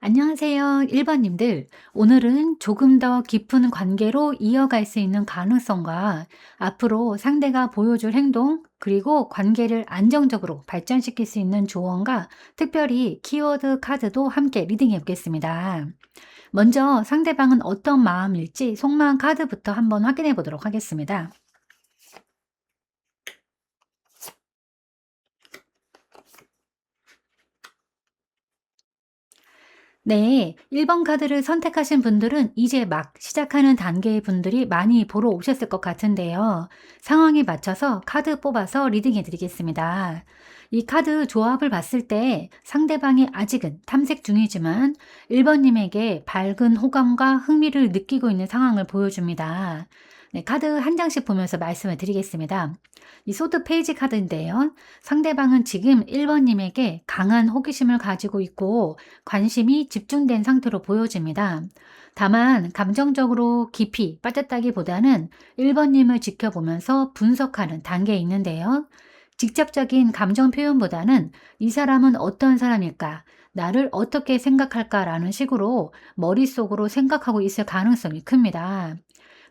안녕하세요. 1번님들. 오늘은 조금 더 깊은 관계로 이어갈 수 있는 가능성과 앞으로 상대가 보여줄 행동, 그리고 관계를 안정적으로 발전시킬 수 있는 조언과 특별히 키워드 카드도 함께 리딩해 보겠습니다. 먼저 상대방은 어떤 마음일지 속마음 카드부터 한번 확인해 보도록 하겠습니다. 네, 1번 카드를 선택하신 분들은 이제 막 시작하는 단계의 분들이 많이 보러 오셨을 것 같은데요. 상황에 맞춰서 카드 뽑아서 리딩해 드리겠습니다. 이 카드 조합을 봤을 때 상대방이 아직은 탐색 중이지만 1번님에게 밝은 호감과 흥미를 느끼고 있는 상황을 보여줍니다. 네, 카드 한 장씩 보면서 말씀을 드리겠습니다. 이 소드 페이지 카드인데요. 상대방은 지금 1번님에게 강한 호기심을 가지고 있고 관심이 집중된 상태로 보여집니다. 다만 감정적으로 깊이 빠졌다기보다는 1번님을 지켜보면서 분석하는 단계에 있는데요. 직접적인 감정 표현보다는 이 사람은 어떤 사람일까? 나를 어떻게 생각할까라는 식으로 머릿속으로 생각하고 있을 가능성이 큽니다.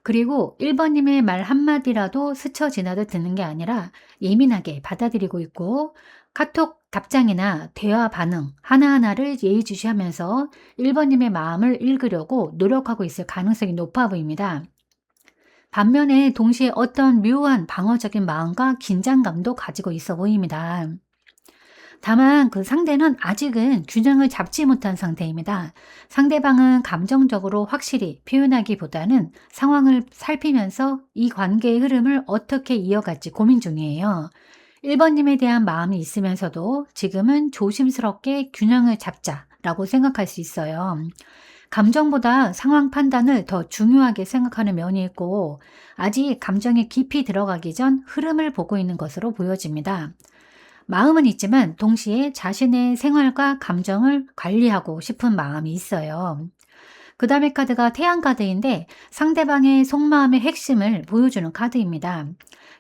그리고 1번님의 말 한마디라도 스쳐 지나듯 듣는 게 아니라 예민하게 받아들이고 있고 카톡 답장이나 대화 반응 하나하나를 예의주시하면서 1번님의 마음을 읽으려고 노력하고 있을 가능성이 높아 보입니다. 반면에 동시에 어떤 묘한 방어적인 마음과 긴장감도 가지고 있어 보입니다. 다만 그 상대는 아직은 균형을 잡지 못한 상태입니다. 상대방은 감정적으로 확실히 표현하기보다는 상황을 살피면서 이 관계의 흐름을 어떻게 이어갈지 고민 중이에요. 1번님에 대한 마음이 있으면서도 지금은 조심스럽게 균형을 잡자라고 생각할 수 있어요. 감정보다 상황 판단을 더 중요하게 생각하는 면이 있고, 아직 감정에 깊이 들어가기 전 흐름을 보고 있는 것으로 보여집니다. 마음은 있지만 동시에 자신의 생활과 감정을 관리하고 싶은 마음이 있어요. 그 다음에 카드가 태양 카드인데 상대방의 속마음의 핵심을 보여주는 카드입니다.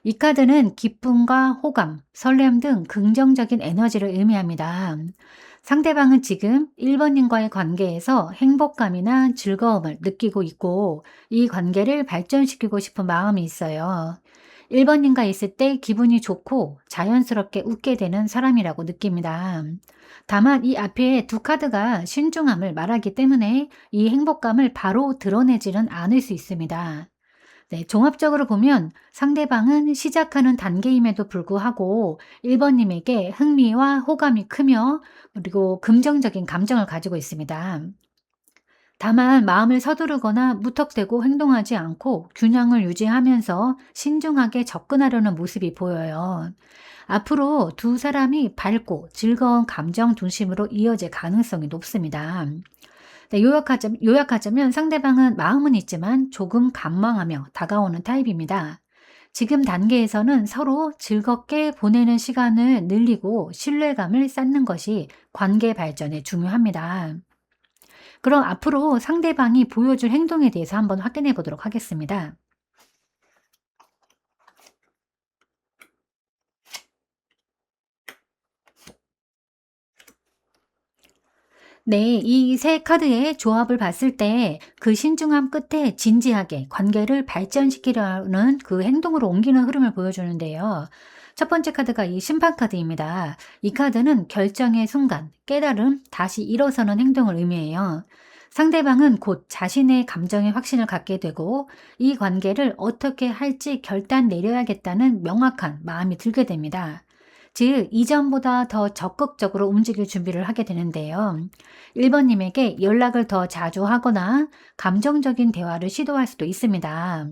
이 카드는 기쁨과 호감, 설렘 등 긍정적인 에너지를 의미합니다. 상대방은 지금 1번님과의 관계에서 행복감이나 즐거움을 느끼고 있고 이 관계를 발전시키고 싶은 마음이 있어요. 1번님과 있을 때 기분이 좋고 자연스럽게 웃게 되는 사람이라고 느낍니다. 다만 이 앞에 두 카드가 신중함을 말하기 때문에 이 행복감을 바로 드러내지는 않을 수 있습니다. 네, 종합적으로 보면 상대방은 시작하는 단계임에도 불구하고 1번님에게 흥미와 호감이 크며 그리고 긍정적인 감정을 가지고 있습니다. 다만 마음을 서두르거나 무턱대고 행동하지 않고 균형을 유지하면서 신중하게 접근하려는 모습이 보여요. 앞으로 두 사람이 밝고 즐거운 감정 중심으로 이어질 가능성이 높습니다. 네, 요약하자면 상대방은 마음은 있지만 조금 간망하며 다가오는 타입입니다. 지금 단계에서는 서로 즐겁게 보내는 시간을 늘리고 신뢰감을 쌓는 것이 관계 발전에 중요합니다. 그럼 앞으로 상대방이 보여줄 행동에 대해서 한번 확인해 보도록 하겠습니다. 네, 이 세 카드의 조합을 봤을 때 그 신중함 끝에 진지하게 관계를 발전시키려는 그 행동으로 옮기는 흐름을 보여주는데요. 첫 번째 카드가 이 심판 카드입니다. 이 카드는 결정의 순간, 깨달음, 다시 일어서는 행동을 의미해요. 상대방은 곧 자신의 감정에 확신을 갖게 되고 이 관계를 어떻게 할지 결단 내려야겠다는 명확한 마음이 들게 됩니다. 즉, 이전보다 더 적극적으로 움직일 준비를 하게 되는데요. 1번님에게 연락을 더 자주 하거나 감정적인 대화를 시도할 수도 있습니다.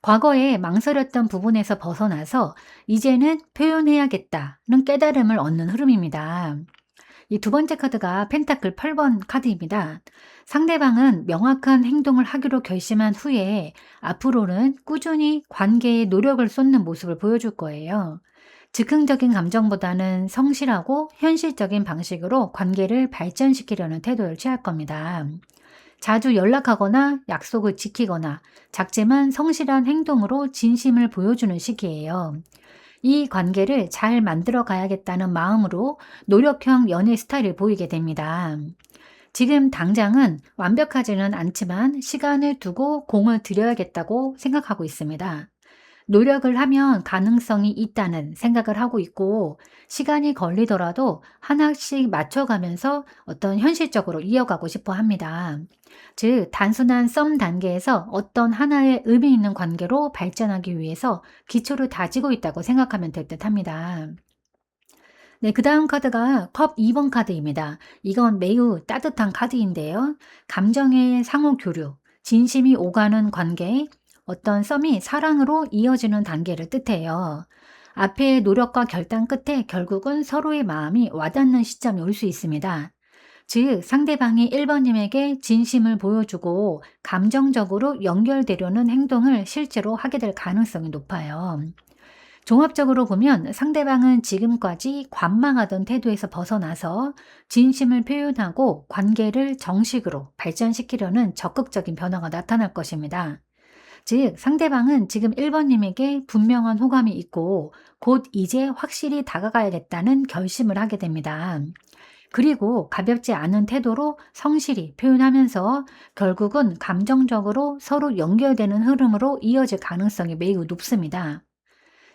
과거에 망설였던 부분에서 벗어나서 이제는 표현해야겠다는 깨달음을 얻는 흐름입니다. 이 두 번째 카드가 펜타클 8번 카드입니다. 상대방은 명확한 행동을 하기로 결심한 후에 앞으로는 꾸준히 관계에 노력을 쏟는 모습을 보여줄 거예요. 즉흥적인 감정보다는 성실하고 현실적인 방식으로 관계를 발전시키려는 태도를 취할 겁니다. 자주 연락하거나 약속을 지키거나 작지만 성실한 행동으로 진심을 보여주는 시기예요. 이 관계를 잘 만들어 가야겠다는 마음으로 노력형 연애 스타일을 보이게 됩니다. 지금 당장은 완벽하지는 않지만 시간을 두고 공을 들여야겠다고 생각하고 있습니다. 노력을 하면 가능성이 있다는 생각을 하고 있고, 시간이 걸리더라도 하나씩 맞춰가면서 어떤 현실적으로 이어가고 싶어 합니다. 즉, 단순한 썸 단계에서 어떤 하나의 의미 있는 관계로 발전하기 위해서 기초를 다지고 있다고 생각하면 될 듯 합니다. 네, 그 다음 카드가 컵 2번 카드입니다. 이건 매우 따뜻한 카드인데요. 감정의 상호 교류, 진심이 오가는 관계, 어떤 썸이 사랑으로 이어지는 단계를 뜻해요. 앞의 노력과 결단 끝에 결국은 서로의 마음이 와닿는 시점이 올 수 있습니다. 즉, 상대방이 1번님에게 진심을 보여주고 감정적으로 연결되려는 행동을 실제로 하게 될 가능성이 높아요. 종합적으로 보면 상대방은 지금까지 관망하던 태도에서 벗어나서 진심을 표현하고 관계를 정식으로 발전시키려는 적극적인 변화가 나타날 것입니다. 즉, 상대방은 지금 1번님에게 분명한 호감이 있고 곧 이제 확실히 다가가야겠다는 결심을 하게 됩니다. 그리고 가볍지 않은 태도로 성실히 표현하면서 결국은 감정적으로 서로 연결되는 흐름으로 이어질 가능성이 매우 높습니다.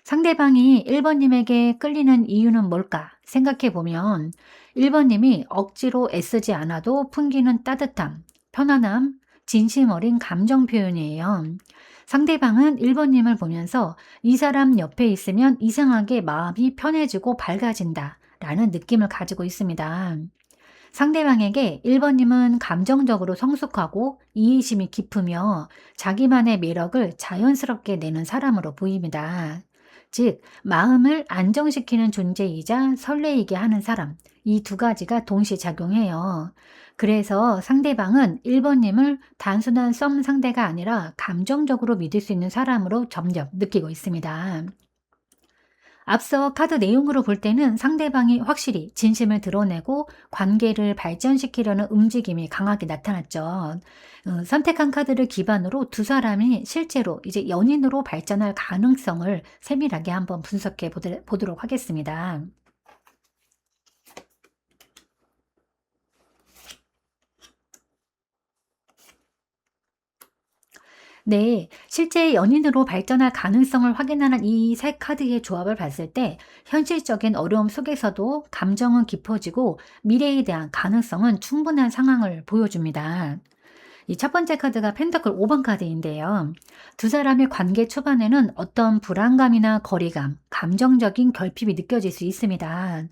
상대방이 1번님에게 끌리는 이유는 뭘까 생각해 보면 1번님이 억지로 애쓰지 않아도 풍기는 따뜻함, 편안함, 진심 어린 감정 표현이에요. 상대방은 1번님을 보면서 이 사람 옆에 있으면 이상하게 마음이 편해지고 밝아진다 라는 느낌을 가지고 있습니다. 상대방에게 1번님은 감정적으로 성숙하고 이해심이 깊으며 자기만의 매력을 자연스럽게 내는 사람으로 보입니다. 즉, 마음을 안정시키는 존재이자 설레이게 하는 사람, 이 두 가지가 동시에 작용해요. 그래서 상대방은 1번님을 단순한 썸 상대가 아니라 감정적으로 믿을 수 있는 사람으로 점점 느끼고 있습니다. 앞서 카드 내용으로 볼 때는 상대방이 확실히 진심을 드러내고 관계를 발전시키려는 움직임이 강하게 나타났죠. 선택한 카드를 기반으로 두 사람이 실제로 이제 연인으로 발전할 가능성을 세밀하게 한번 분석해 보도록 하겠습니다. 네, 실제 연인으로 발전할 가능성을 확인하는 이 세 카드의 조합을 봤을 때 현실적인 어려움 속에서도 감정은 깊어지고 미래에 대한 가능성은 충분한 상황을 보여줍니다. 이 첫 번째 카드가 펜터클 5번 카드인데요. 두 사람의 관계 초반에는 어떤 불안감이나 거리감, 감정적인 결핍이 느껴질 수 있습니다.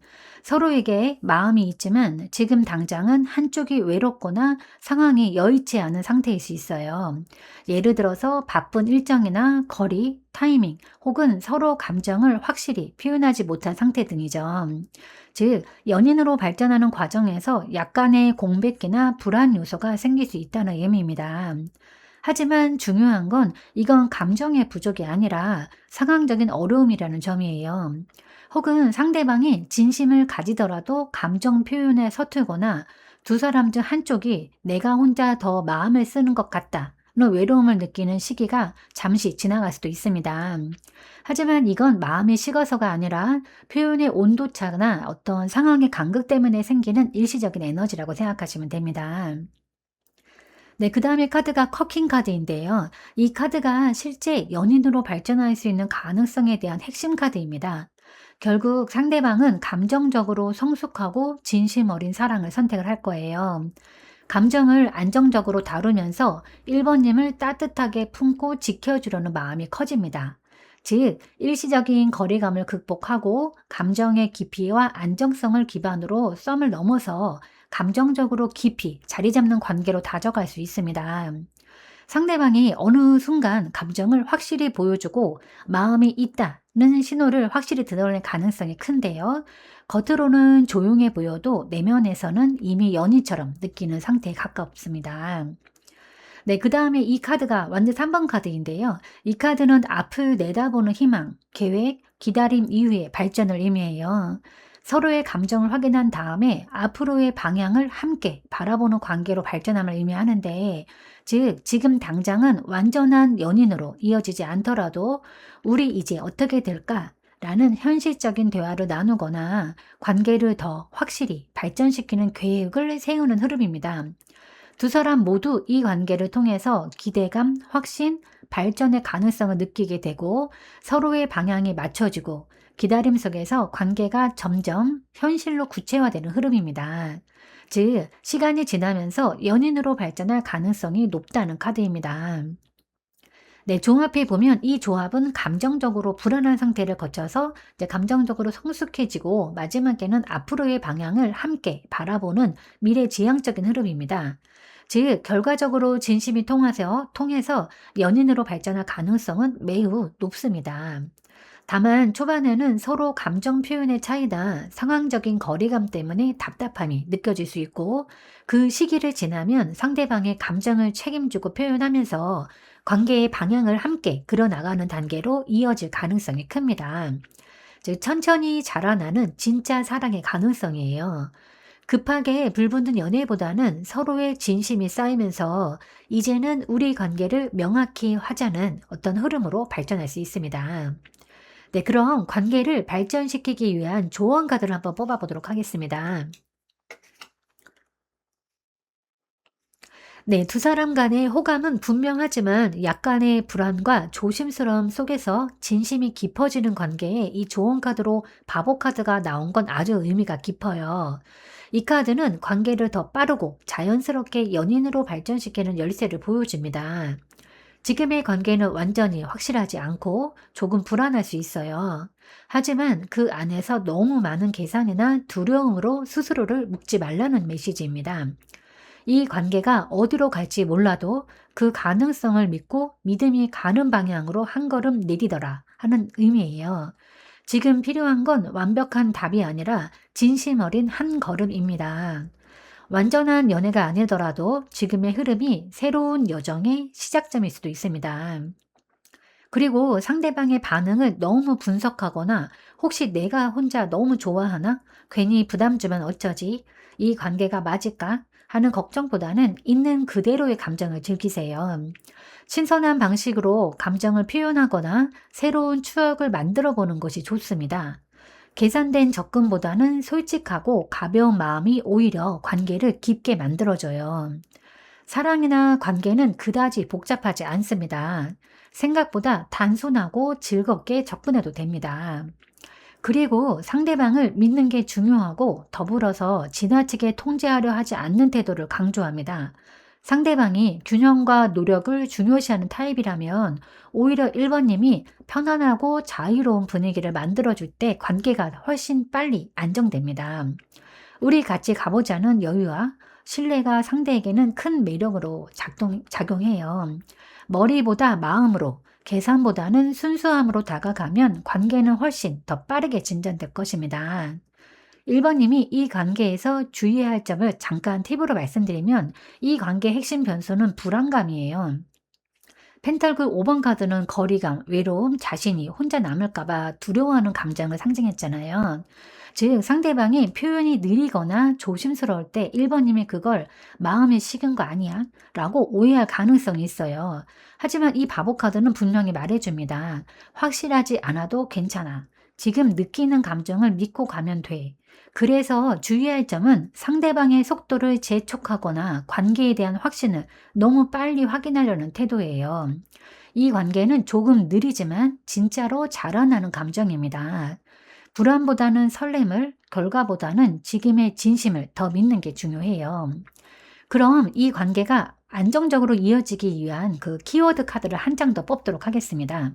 서로에게 마음이 있지만 지금 당장은 한쪽이 외롭거나 상황이 여의치 않은 상태일 수 있어요. 예를 들어서 바쁜 일정이나 거리, 타이밍, 혹은 서로 감정을 확실히 표현하지 못한 상태 등이죠. 즉, 연인으로 발전하는 과정에서 약간의 공백기나 불안 요소가 생길 수 있다는 의미입니다. 하지만 중요한 건 이건 감정의 부족이 아니라 상황적인 어려움이라는 점이에요. 혹은 상대방이 진심을 가지더라도 감정 표현에 서툴거나 두 사람 중 한쪽이 내가 혼자 더 마음을 쓰는 것 같다 는 외로움을 느끼는 시기가 잠시 지나갈 수도 있습니다. 하지만 이건 마음이 식어서가 아니라 표현의 온도차나 어떤 상황의 간극 때문에 생기는 일시적인 에너지라고 생각하시면 됩니다. 네, 그 다음에 카드가 커킹 카드인데요. 이 카드가 실제 연인으로 발전할 수 있는 가능성에 대한 핵심 카드입니다. 결국 상대방은 감정적으로 성숙하고 진심 어린 사랑을 선택을 할 거예요. 감정을 안정적으로 다루면서 1번님을 따뜻하게 품고 지켜주려는 마음이 커집니다. 즉, 일시적인 거리감을 극복하고 감정의 깊이와 안정성을 기반으로 썸을 넘어서 감정적으로 깊이 자리 잡는 관계로 다져갈 수 있습니다. 상대방이 어느 순간 감정을 확실히 보여주고 마음이 있다는 신호를 확실히 드러낼 가능성이 큰데요. 겉으로는 조용해 보여도 내면에서는 이미 연인처럼 느끼는 상태에 가깝습니다. 네, 그 다음에 이 카드가 완전 3번 카드인데요. 이 카드는 앞을 내다보는 희망, 계획, 기다림 이후의 발전을 의미해요. 서로의 감정을 확인한 다음에 앞으로의 방향을 함께 바라보는 관계로 발전함을 의미하는데, 즉, 지금 당장은 완전한 연인으로 이어지지 않더라도 우리 이제 어떻게 될까? 라는 현실적인 대화를 나누거나 관계를 더 확실히 발전시키는 계획을 세우는 흐름입니다. 두 사람 모두 이 관계를 통해서 기대감, 확신, 발전의 가능성을 느끼게 되고 서로의 방향이 맞춰지고 기다림 속에서 관계가 점점 현실로 구체화되는 흐름입니다. 즉, 시간이 지나면서 연인으로 발전할 가능성이 높다는 카드입니다. 네, 종합해 보면 이 조합은 감정적으로 불안한 상태를 거쳐서 이제 감정적으로 성숙해지고 마지막에는 앞으로의 방향을 함께 바라보는 미래지향적인 흐름입니다. 즉, 결과적으로 진심이 통해서 연인으로 발전할 가능성은 매우 높습니다. 다만 초반에는 서로 감정 표현의 차이나 상황적인 거리감 때문에 답답함이 느껴질 수 있고, 그 시기를 지나면 상대방의 감정을 책임지고 표현하면서 관계의 방향을 함께 그려나가는 단계로 이어질 가능성이 큽니다. 즉, 천천히 자라나는 진짜 사랑의 가능성이에요. 급하게 불붙는 연애보다는 서로의 진심이 쌓이면서 이제는 우리 관계를 명확히 하자는 어떤 흐름으로 발전할 수 있습니다. 네, 그럼 관계를 발전시키기 위한 조언 카드를 한번 뽑아보도록 하겠습니다. 네, 두 사람 간의 호감은 분명하지만 약간의 불안과 조심스러움 속에서 진심이 깊어지는 관계에 이 조언 카드로 바보 카드가 나온 건 아주 의미가 깊어요. 이 카드는 관계를 더 빠르고 자연스럽게 연인으로 발전시키는 열쇠를 보여줍니다. 지금의 관계는 완전히 확실하지 않고 조금 불안할 수 있어요. 하지만 그 안에서 너무 많은 계산이나 두려움으로 스스로를 묶지 말라는 메시지입니다. 이 관계가 어디로 갈지 몰라도 그 가능성을 믿고 믿음이 가는 방향으로 한 걸음 내디더라 하는 의미예요. 지금 필요한 건 완벽한 답이 아니라 진심 어린 한 걸음입니다. 완전한 연애가 아니더라도 지금의 흐름이 새로운 여정의 시작점일 수도 있습니다. 그리고 상대방의 반응을 너무 분석하거나 혹시 내가 혼자 너무 좋아하나? 괜히 부담 주면 어쩌지? 이 관계가 맞을까? 하는 걱정보다는 있는 그대로의 감정을 즐기세요. 신선한 방식으로 감정을 표현하거나 새로운 추억을 만들어 보는 것이 좋습니다. 계산된 접근보다는 솔직하고 가벼운 마음이 오히려 관계를 깊게 만들어줘요. 사랑이나 관계는 그다지 복잡하지 않습니다. 생각보다 단순하고 즐겁게 접근해도 됩니다. 그리고 상대방을 믿는 게 중요하고 더불어서 지나치게 통제하려 하지 않는 태도를 강조합니다. 상대방이 균형과 노력을 중요시하는 타입이라면 오히려 1번님이 편안하고 자유로운 분위기를 만들어줄 때 관계가 훨씬 빨리 안정됩니다. 우리 같이 가보자는 여유와 신뢰가 상대에게는 큰 매력으로 작용해요. 머리보다 마음으로, 계산보다는 순수함으로 다가가면 관계는 훨씬 더 빠르게 진전될 것입니다. 1번님이 이 관계에서 주의해야 할 점을 잠깐 팁으로 말씀드리면 이 관계의 핵심 변수는 불안감이에요. 펜타클 5번 카드는 거리감, 외로움, 자신이 혼자 남을까봐 두려워하는 감정을 상징했잖아요. 즉, 상대방이 표현이 느리거나 조심스러울 때 1번님이 그걸 마음이 식은 거 아니야? 라고 오해할 가능성이 있어요. 하지만 이 바보 카드는 분명히 말해줍니다. 확실하지 않아도 괜찮아. 지금 느끼는 감정을 믿고 가면 돼. 그래서 주의할 점은 상대방의 속도를 재촉하거나 관계에 대한 확신을 너무 빨리 확인하려는 태도예요. 이 관계는 조금 느리지만 진짜로 자라나는 감정입니다. 불안보다는 설렘을, 결과보다는 지금의 진심을 더 믿는 게 중요해요. 그럼 이 관계가 안정적으로 이어지기 위한 그 키워드 카드를 한 장 더 뽑도록 하겠습니다.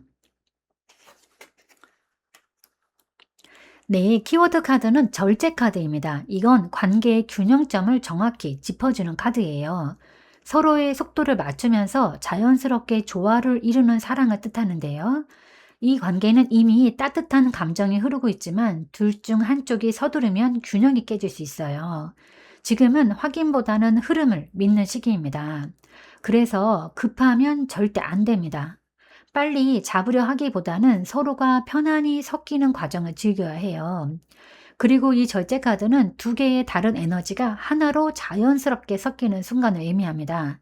네, 키워드 카드는 절제 카드입니다. 이건 관계의 균형점을 정확히 짚어주는 카드예요. 서로의 속도를 맞추면서 자연스럽게 조화를 이루는 사랑을 뜻하는데요. 이 관계는 이미 따뜻한 감정이 흐르고 있지만 둘 중 한쪽이 서두르면 균형이 깨질 수 있어요. 지금은 확인보다는 흐름을 믿는 시기입니다. 그래서 급하면 절대 안 됩니다. 빨리 잡으려 하기보다는 서로가 편안히 섞이는 과정을 즐겨야 해요. 그리고 이 절제 카드는 두 개의 다른 에너지가 하나로 자연스럽게 섞이는 순간을 의미합니다.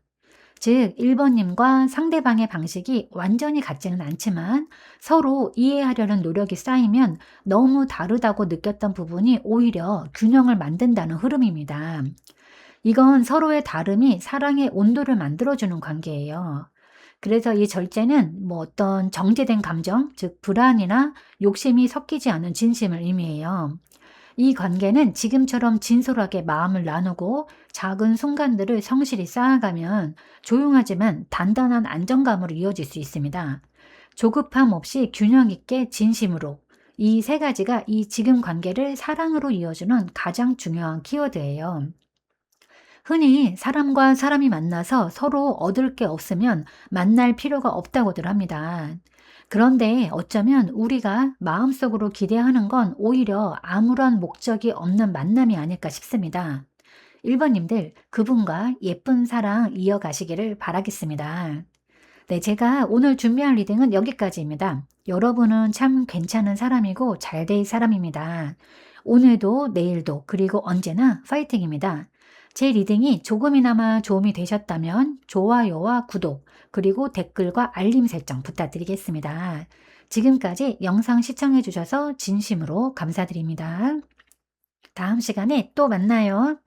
즉, 1번님과 상대방의 방식이 완전히 같지는 않지만 서로 이해하려는 노력이 쌓이면 너무 다르다고 느꼈던 부분이 오히려 균형을 만든다는 흐름입니다. 이건 서로의 다름이 사랑의 온도를 만들어주는 관계예요. 그래서 이 절제는 뭐 어떤 정제된 감정, 즉 불안이나 욕심이 섞이지 않은 진심을 의미해요. 이 관계는 지금처럼 진솔하게 마음을 나누고 작은 순간들을 성실히 쌓아가면 조용하지만 단단한 안정감으로 이어질 수 있습니다. 조급함 없이 균형 있게 진심으로. 이 세 가지가 이 지금 관계를 사랑으로 이어주는 가장 중요한 키워드예요. 흔히 사람과 사람이 만나서 서로 얻을 게 없으면 만날 필요가 없다고들 합니다. 그런데 어쩌면 우리가 마음속으로 기대하는 건 오히려 아무런 목적이 없는 만남이 아닐까 싶습니다. 1번님들, 그분과 예쁜 사랑 이어가시기를 바라겠습니다. 네, 제가 오늘 준비한 리딩은 여기까지입니다. 여러분은 참 괜찮은 사람이고 잘 될 사람입니다. 오늘도 내일도 그리고 언제나 파이팅입니다. 제 리딩이 조금이나마 도움이 되셨다면 좋아요와 구독 그리고 댓글과 알림 설정 부탁드리겠습니다. 지금까지 영상 시청해 주셔서 진심으로 감사드립니다. 다음 시간에 또 만나요.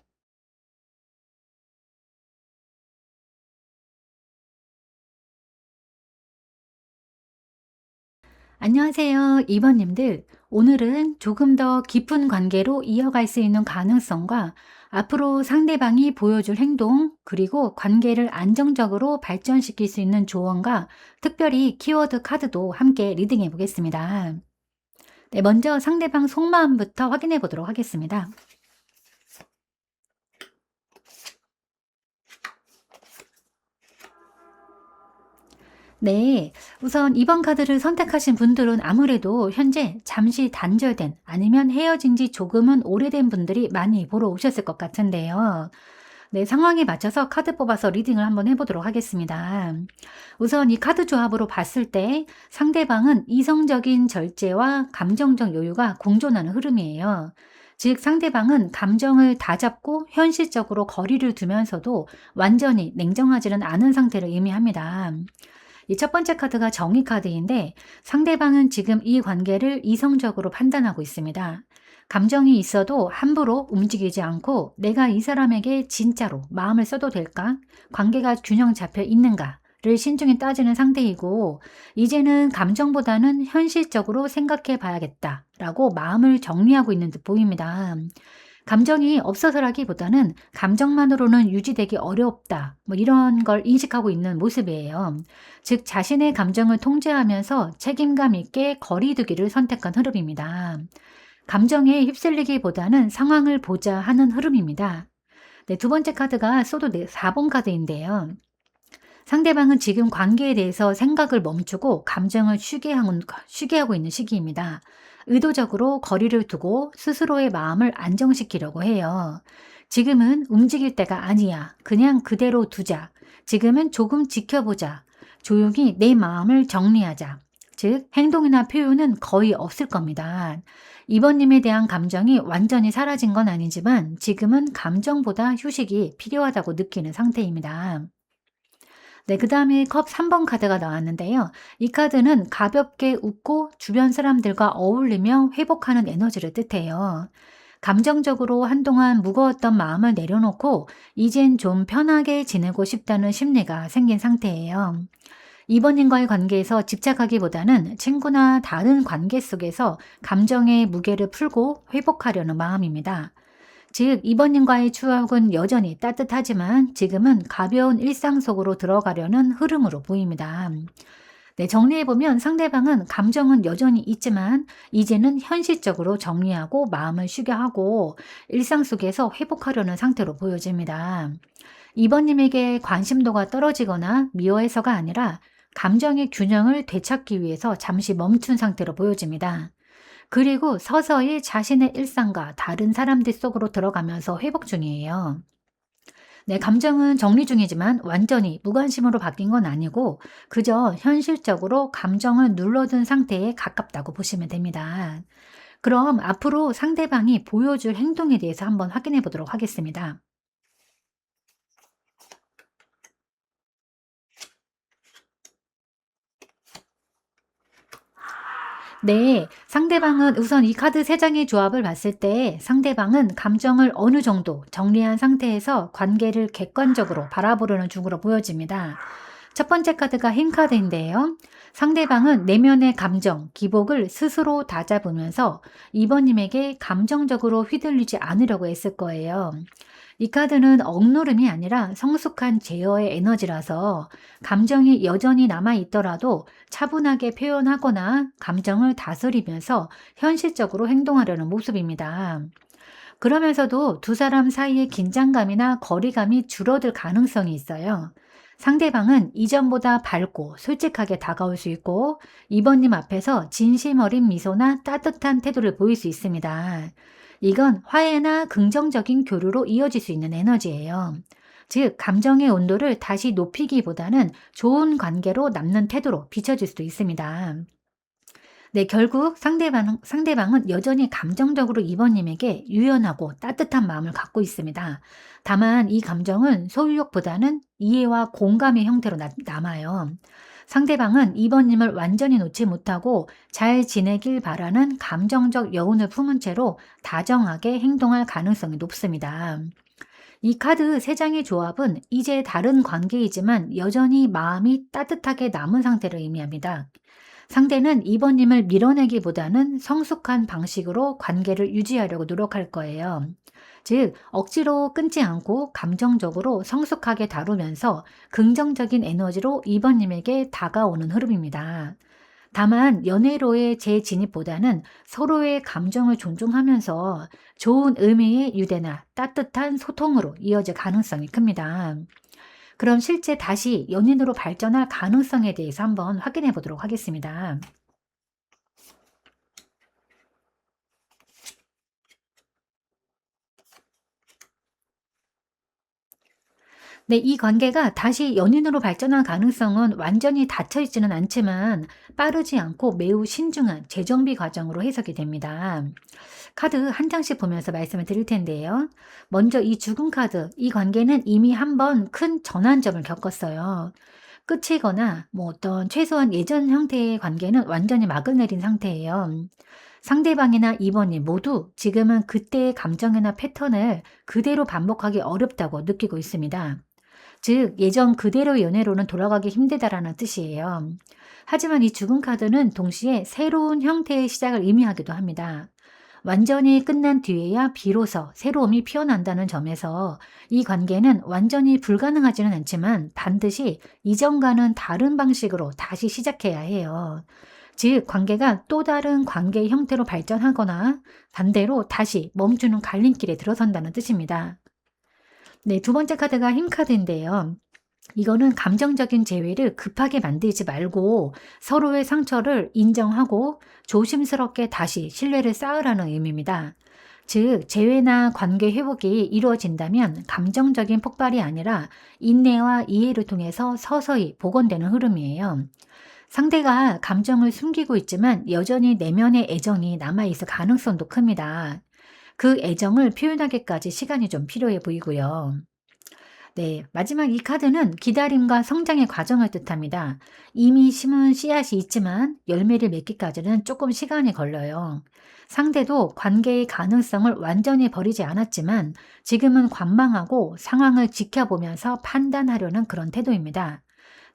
안녕하세요, 2번님들. 오늘은 조금 더 깊은 관계로 이어갈 수 있는 가능성과 앞으로 상대방이 보여줄 행동, 그리고 관계를 안정적으로 발전시킬 수 있는 조언과 특별히 키워드 카드도 함께 리딩해 보겠습니다. 네, 먼저 상대방 속마음부터 확인해 보도록 하겠습니다. 네, 우선 2번 카드를 선택하신 분들은 아무래도 현재 잠시 단절된 아니면 헤어진 지 조금은 오래된 분들이 많이 보러 오셨을 것 같은데요. 네, 상황에 맞춰서 카드 뽑아서 리딩을 한번 해보도록 하겠습니다. 우선 이 카드 조합으로 봤을 때 상대방은 이성적인 절제와 감정적 여유가 공존하는 흐름이에요. 즉, 상대방은 감정을 다잡고 현실적으로 거리를 두면서도 완전히 냉정하지는 않은 상태를 의미합니다. 이 첫 번째 카드가 정의 카드인데 상대방은 지금 이 관계를 이성적으로 판단하고 있습니다. 감정이 있어도 함부로 움직이지 않고 내가 이 사람에게 진짜로 마음을 써도 될까? 관계가 균형 잡혀 있는가를 신중히 따지는 상태이고 이제는 감정보다는 현실적으로 생각해 봐야겠다라고 마음을 정리하고 있는 듯 보입니다. 감정이 없어서라기보다는 감정만으로는 유지되기 어렵다. 뭐 이런 걸 인식하고 있는 모습이에요. 즉, 자신의 감정을 통제하면서 책임감 있게 거리두기를 선택한 흐름입니다. 감정에 휩쓸리기보다는 상황을 보자 하는 흐름입니다. 네, 두 번째 카드가 소드 4번 카드인데요. 상대방은 지금 관계에 대해서 생각을 멈추고 감정을 쉬게 하고 있는 시기입니다. 의도적으로 거리를 두고 스스로의 마음을 안정시키려고 해요. 지금은 움직일 때가 아니야. 그냥 그대로 두자. 지금은 조금 지켜보자. 조용히 내 마음을 정리하자. 즉, 행동이나 표현은 거의 없을 겁니다. 이번님에 대한 감정이 완전히 사라진 건 아니지만 지금은 감정보다 휴식이 필요하다고 느끼는 상태입니다. 네, 그 다음에 컵 3번 카드가 나왔는데요. 이 카드는 가볍게 웃고 주변 사람들과 어울리며 회복하는 에너지를 뜻해요. 감정적으로 한동안 무거웠던 마음을 내려놓고 이젠 좀 편하게 지내고 싶다는 심리가 생긴 상태예요. 이번님과의 관계에서 집착하기보다는 친구나 다른 관계 속에서 감정의 무게를 풀고 회복하려는 마음입니다. 즉, 이번님과의 추억은 여전히 따뜻하지만 지금은 가벼운 일상 속으로 들어가려는 흐름으로 보입니다. 네, 정리해보면 상대방은 감정은 여전히 있지만 이제는 현실적으로 정리하고 마음을 쉬게 하고 일상 속에서 회복하려는 상태로 보여집니다. 이번님에게 관심도가 떨어지거나 미워해서가 아니라 감정의 균형을 되찾기 위해서 잠시 멈춘 상태로 보여집니다. 그리고 서서히 자신의 일상과 다른 사람들 속으로 들어가면서 회복 중이에요. 네, 감정은 정리 중이지만 완전히 무관심으로 바뀐 건 아니고 그저 현실적으로 감정을 눌러둔 상태에 가깝다고 보시면 됩니다. 그럼 앞으로 상대방이 보여줄 행동에 대해서 한번 확인해 보도록 하겠습니다. 네, 상대방은 우선 이 카드 세 장의 조합을 봤을 때 상대방은 감정을 어느 정도 정리한 상태에서 관계를 객관적으로 바라보려는 중으로 보여집니다. 첫 번째 카드가 힘 카드인데요. 상대방은 내면의 감정, 기복을 스스로 다잡으면서 이번님에게 감정적으로 휘둘리지 않으려고 했을 거예요. 이 카드는 억누름이 아니라 성숙한 제어의 에너지라서 감정이 여전히 남아있더라도 차분하게 표현하거나 감정을 다스리면서 현실적으로 행동하려는 모습입니다. 그러면서도 두 사람 사이의 긴장감이나 거리감이 줄어들 가능성이 있어요. 상대방은 이전보다 밝고 솔직하게 다가올 수 있고, 이번님 앞에서 진심 어린 미소나 따뜻한 태도를 보일 수 있습니다. 이건 화해나 긍정적인 교류로 이어질 수 있는 에너지예요. 즉, 감정의 온도를 다시 높이기보다는 좋은 관계로 남는 태도로 비춰질 수도 있습니다. 네, 결국 상대방은 여전히 감정적으로 이번님에게 유연하고 따뜻한 마음을 갖고 있습니다. 다만 이 감정은 소유욕보다는 이해와 공감의 형태로 남아요. 상대방은 이번님을 완전히 놓지 못하고 잘 지내길 바라는 감정적 여운을 품은 채로 다정하게 행동할 가능성이 높습니다. 이 카드 세 장의 조합은 이제 다른 관계이지만 여전히 마음이 따뜻하게 남은 상태를 의미합니다. 상대는 이번님을 밀어내기보다는 성숙한 방식으로 관계를 유지하려고 노력할 거예요. 즉, 억지로 끊지 않고 감정적으로 성숙하게 다루면서 긍정적인 에너지로 이번님에게 다가오는 흐름입니다. 다만 연애로의 재진입보다는 서로의 감정을 존중하면서 좋은 의미의 유대나 따뜻한 소통으로 이어질 가능성이 큽니다. 그럼 실제 다시 연인으로 발전할 가능성에 대해서 한번 확인해 보도록 하겠습니다. 네, 이 관계가 다시 연인으로 발전할 가능성은 완전히 닫혀 있지는 않지만 빠르지 않고 매우 신중한 재정비 과정으로 해석이 됩니다. 카드 한 장씩 보면서 말씀을 드릴 텐데요. 먼저 이 죽음 카드, 이 관계는 이미 한번 큰 전환점을 겪었어요. 끝이거나 뭐 어떤 최소한 예전 형태의 관계는 완전히 막을 내린 상태예요. 상대방이나 이번이 모두 지금은 그때의 감정이나 패턴을 그대로 반복하기 어렵다고 느끼고 있습니다. 즉, 예전 그대로의 연애로는 돌아가기 힘들다라는 뜻이에요. 하지만 이 죽은 카드는 동시에 새로운 형태의 시작을 의미하기도 합니다. 완전히 끝난 뒤에야 비로소 새로움이 피어난다는 점에서 이 관계는 완전히 불가능하지는 않지만 반드시 이전과는 다른 방식으로 다시 시작해야 해요. 즉, 관계가 또 다른 관계의 형태로 발전하거나 반대로 다시 멈추는 갈림길에 들어선다는 뜻입니다. 네, 두 번째 카드가 힘 카드인데요. 이거는 감정적인 재회를 급하게 만들지 말고 서로의 상처를 인정하고 조심스럽게 다시 신뢰를 쌓으라는 의미입니다. 즉, 재회나 관계 회복이 이루어진다면 감정적인 폭발이 아니라 인내와 이해를 통해서 서서히 복원되는 흐름이에요. 상대가 감정을 숨기고 있지만 여전히 내면의 애정이 남아있을 가능성도 큽니다. 그 애정을 표현하기까지 시간이 좀 필요해 보이고요. 네, 마지막 이 카드는 기다림과 성장의 과정을 뜻합니다. 이미 심은 씨앗이 있지만 열매를 맺기까지는 조금 시간이 걸려요. 상대도 관계의 가능성을 완전히 버리지 않았지만 지금은 관망하고 상황을 지켜보면서 판단하려는 그런 태도입니다.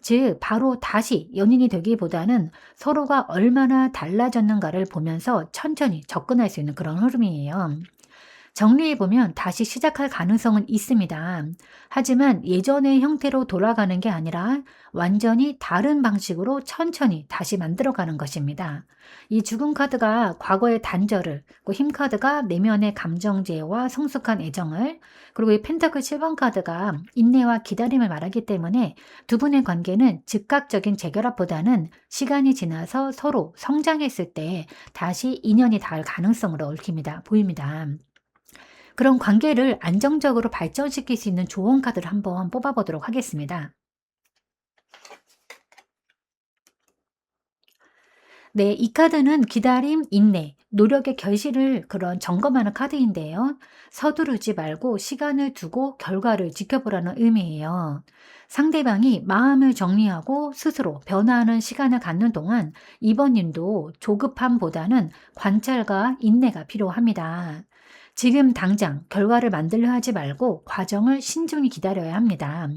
즉, 바로 다시 연인이 되기보다는 서로가 얼마나 달라졌는가를 보면서 천천히 접근할 수 있는 그런 흐름이에요. 정리해보면 다시 시작할 가능성은 있습니다. 하지만 예전의 형태로 돌아가는 게 아니라 완전히 다른 방식으로 천천히 다시 만들어가는 것입니다. 이 죽은 카드가 과거의 단절을, 그 힘 카드가 내면의 감정제와 성숙한 애정을, 그리고 이 펜타클 7번 카드가 인내와 기다림을 말하기 때문에 두 분의 관계는 즉각적인 재결합보다는 시간이 지나서 서로 성장했을 때 다시 인연이 닿을 가능성으로 보입니다. 그런 관계를 안정적으로 발전시킬 수 있는 조언 카드를 한번 뽑아보도록 하겠습니다. 네, 이 카드는 기다림, 인내, 노력의 결실을 그런 점검하는 카드인데요. 서두르지 말고 시간을 두고 결과를 지켜보라는 의미예요. 상대방이 마음을 정리하고 스스로 변화하는 시간을 갖는 동안 이번님도 조급함보다는 관찰과 인내가 필요합니다. 지금 당장 결과를 만들려 하지 말고 과정을 신중히 기다려야 합니다.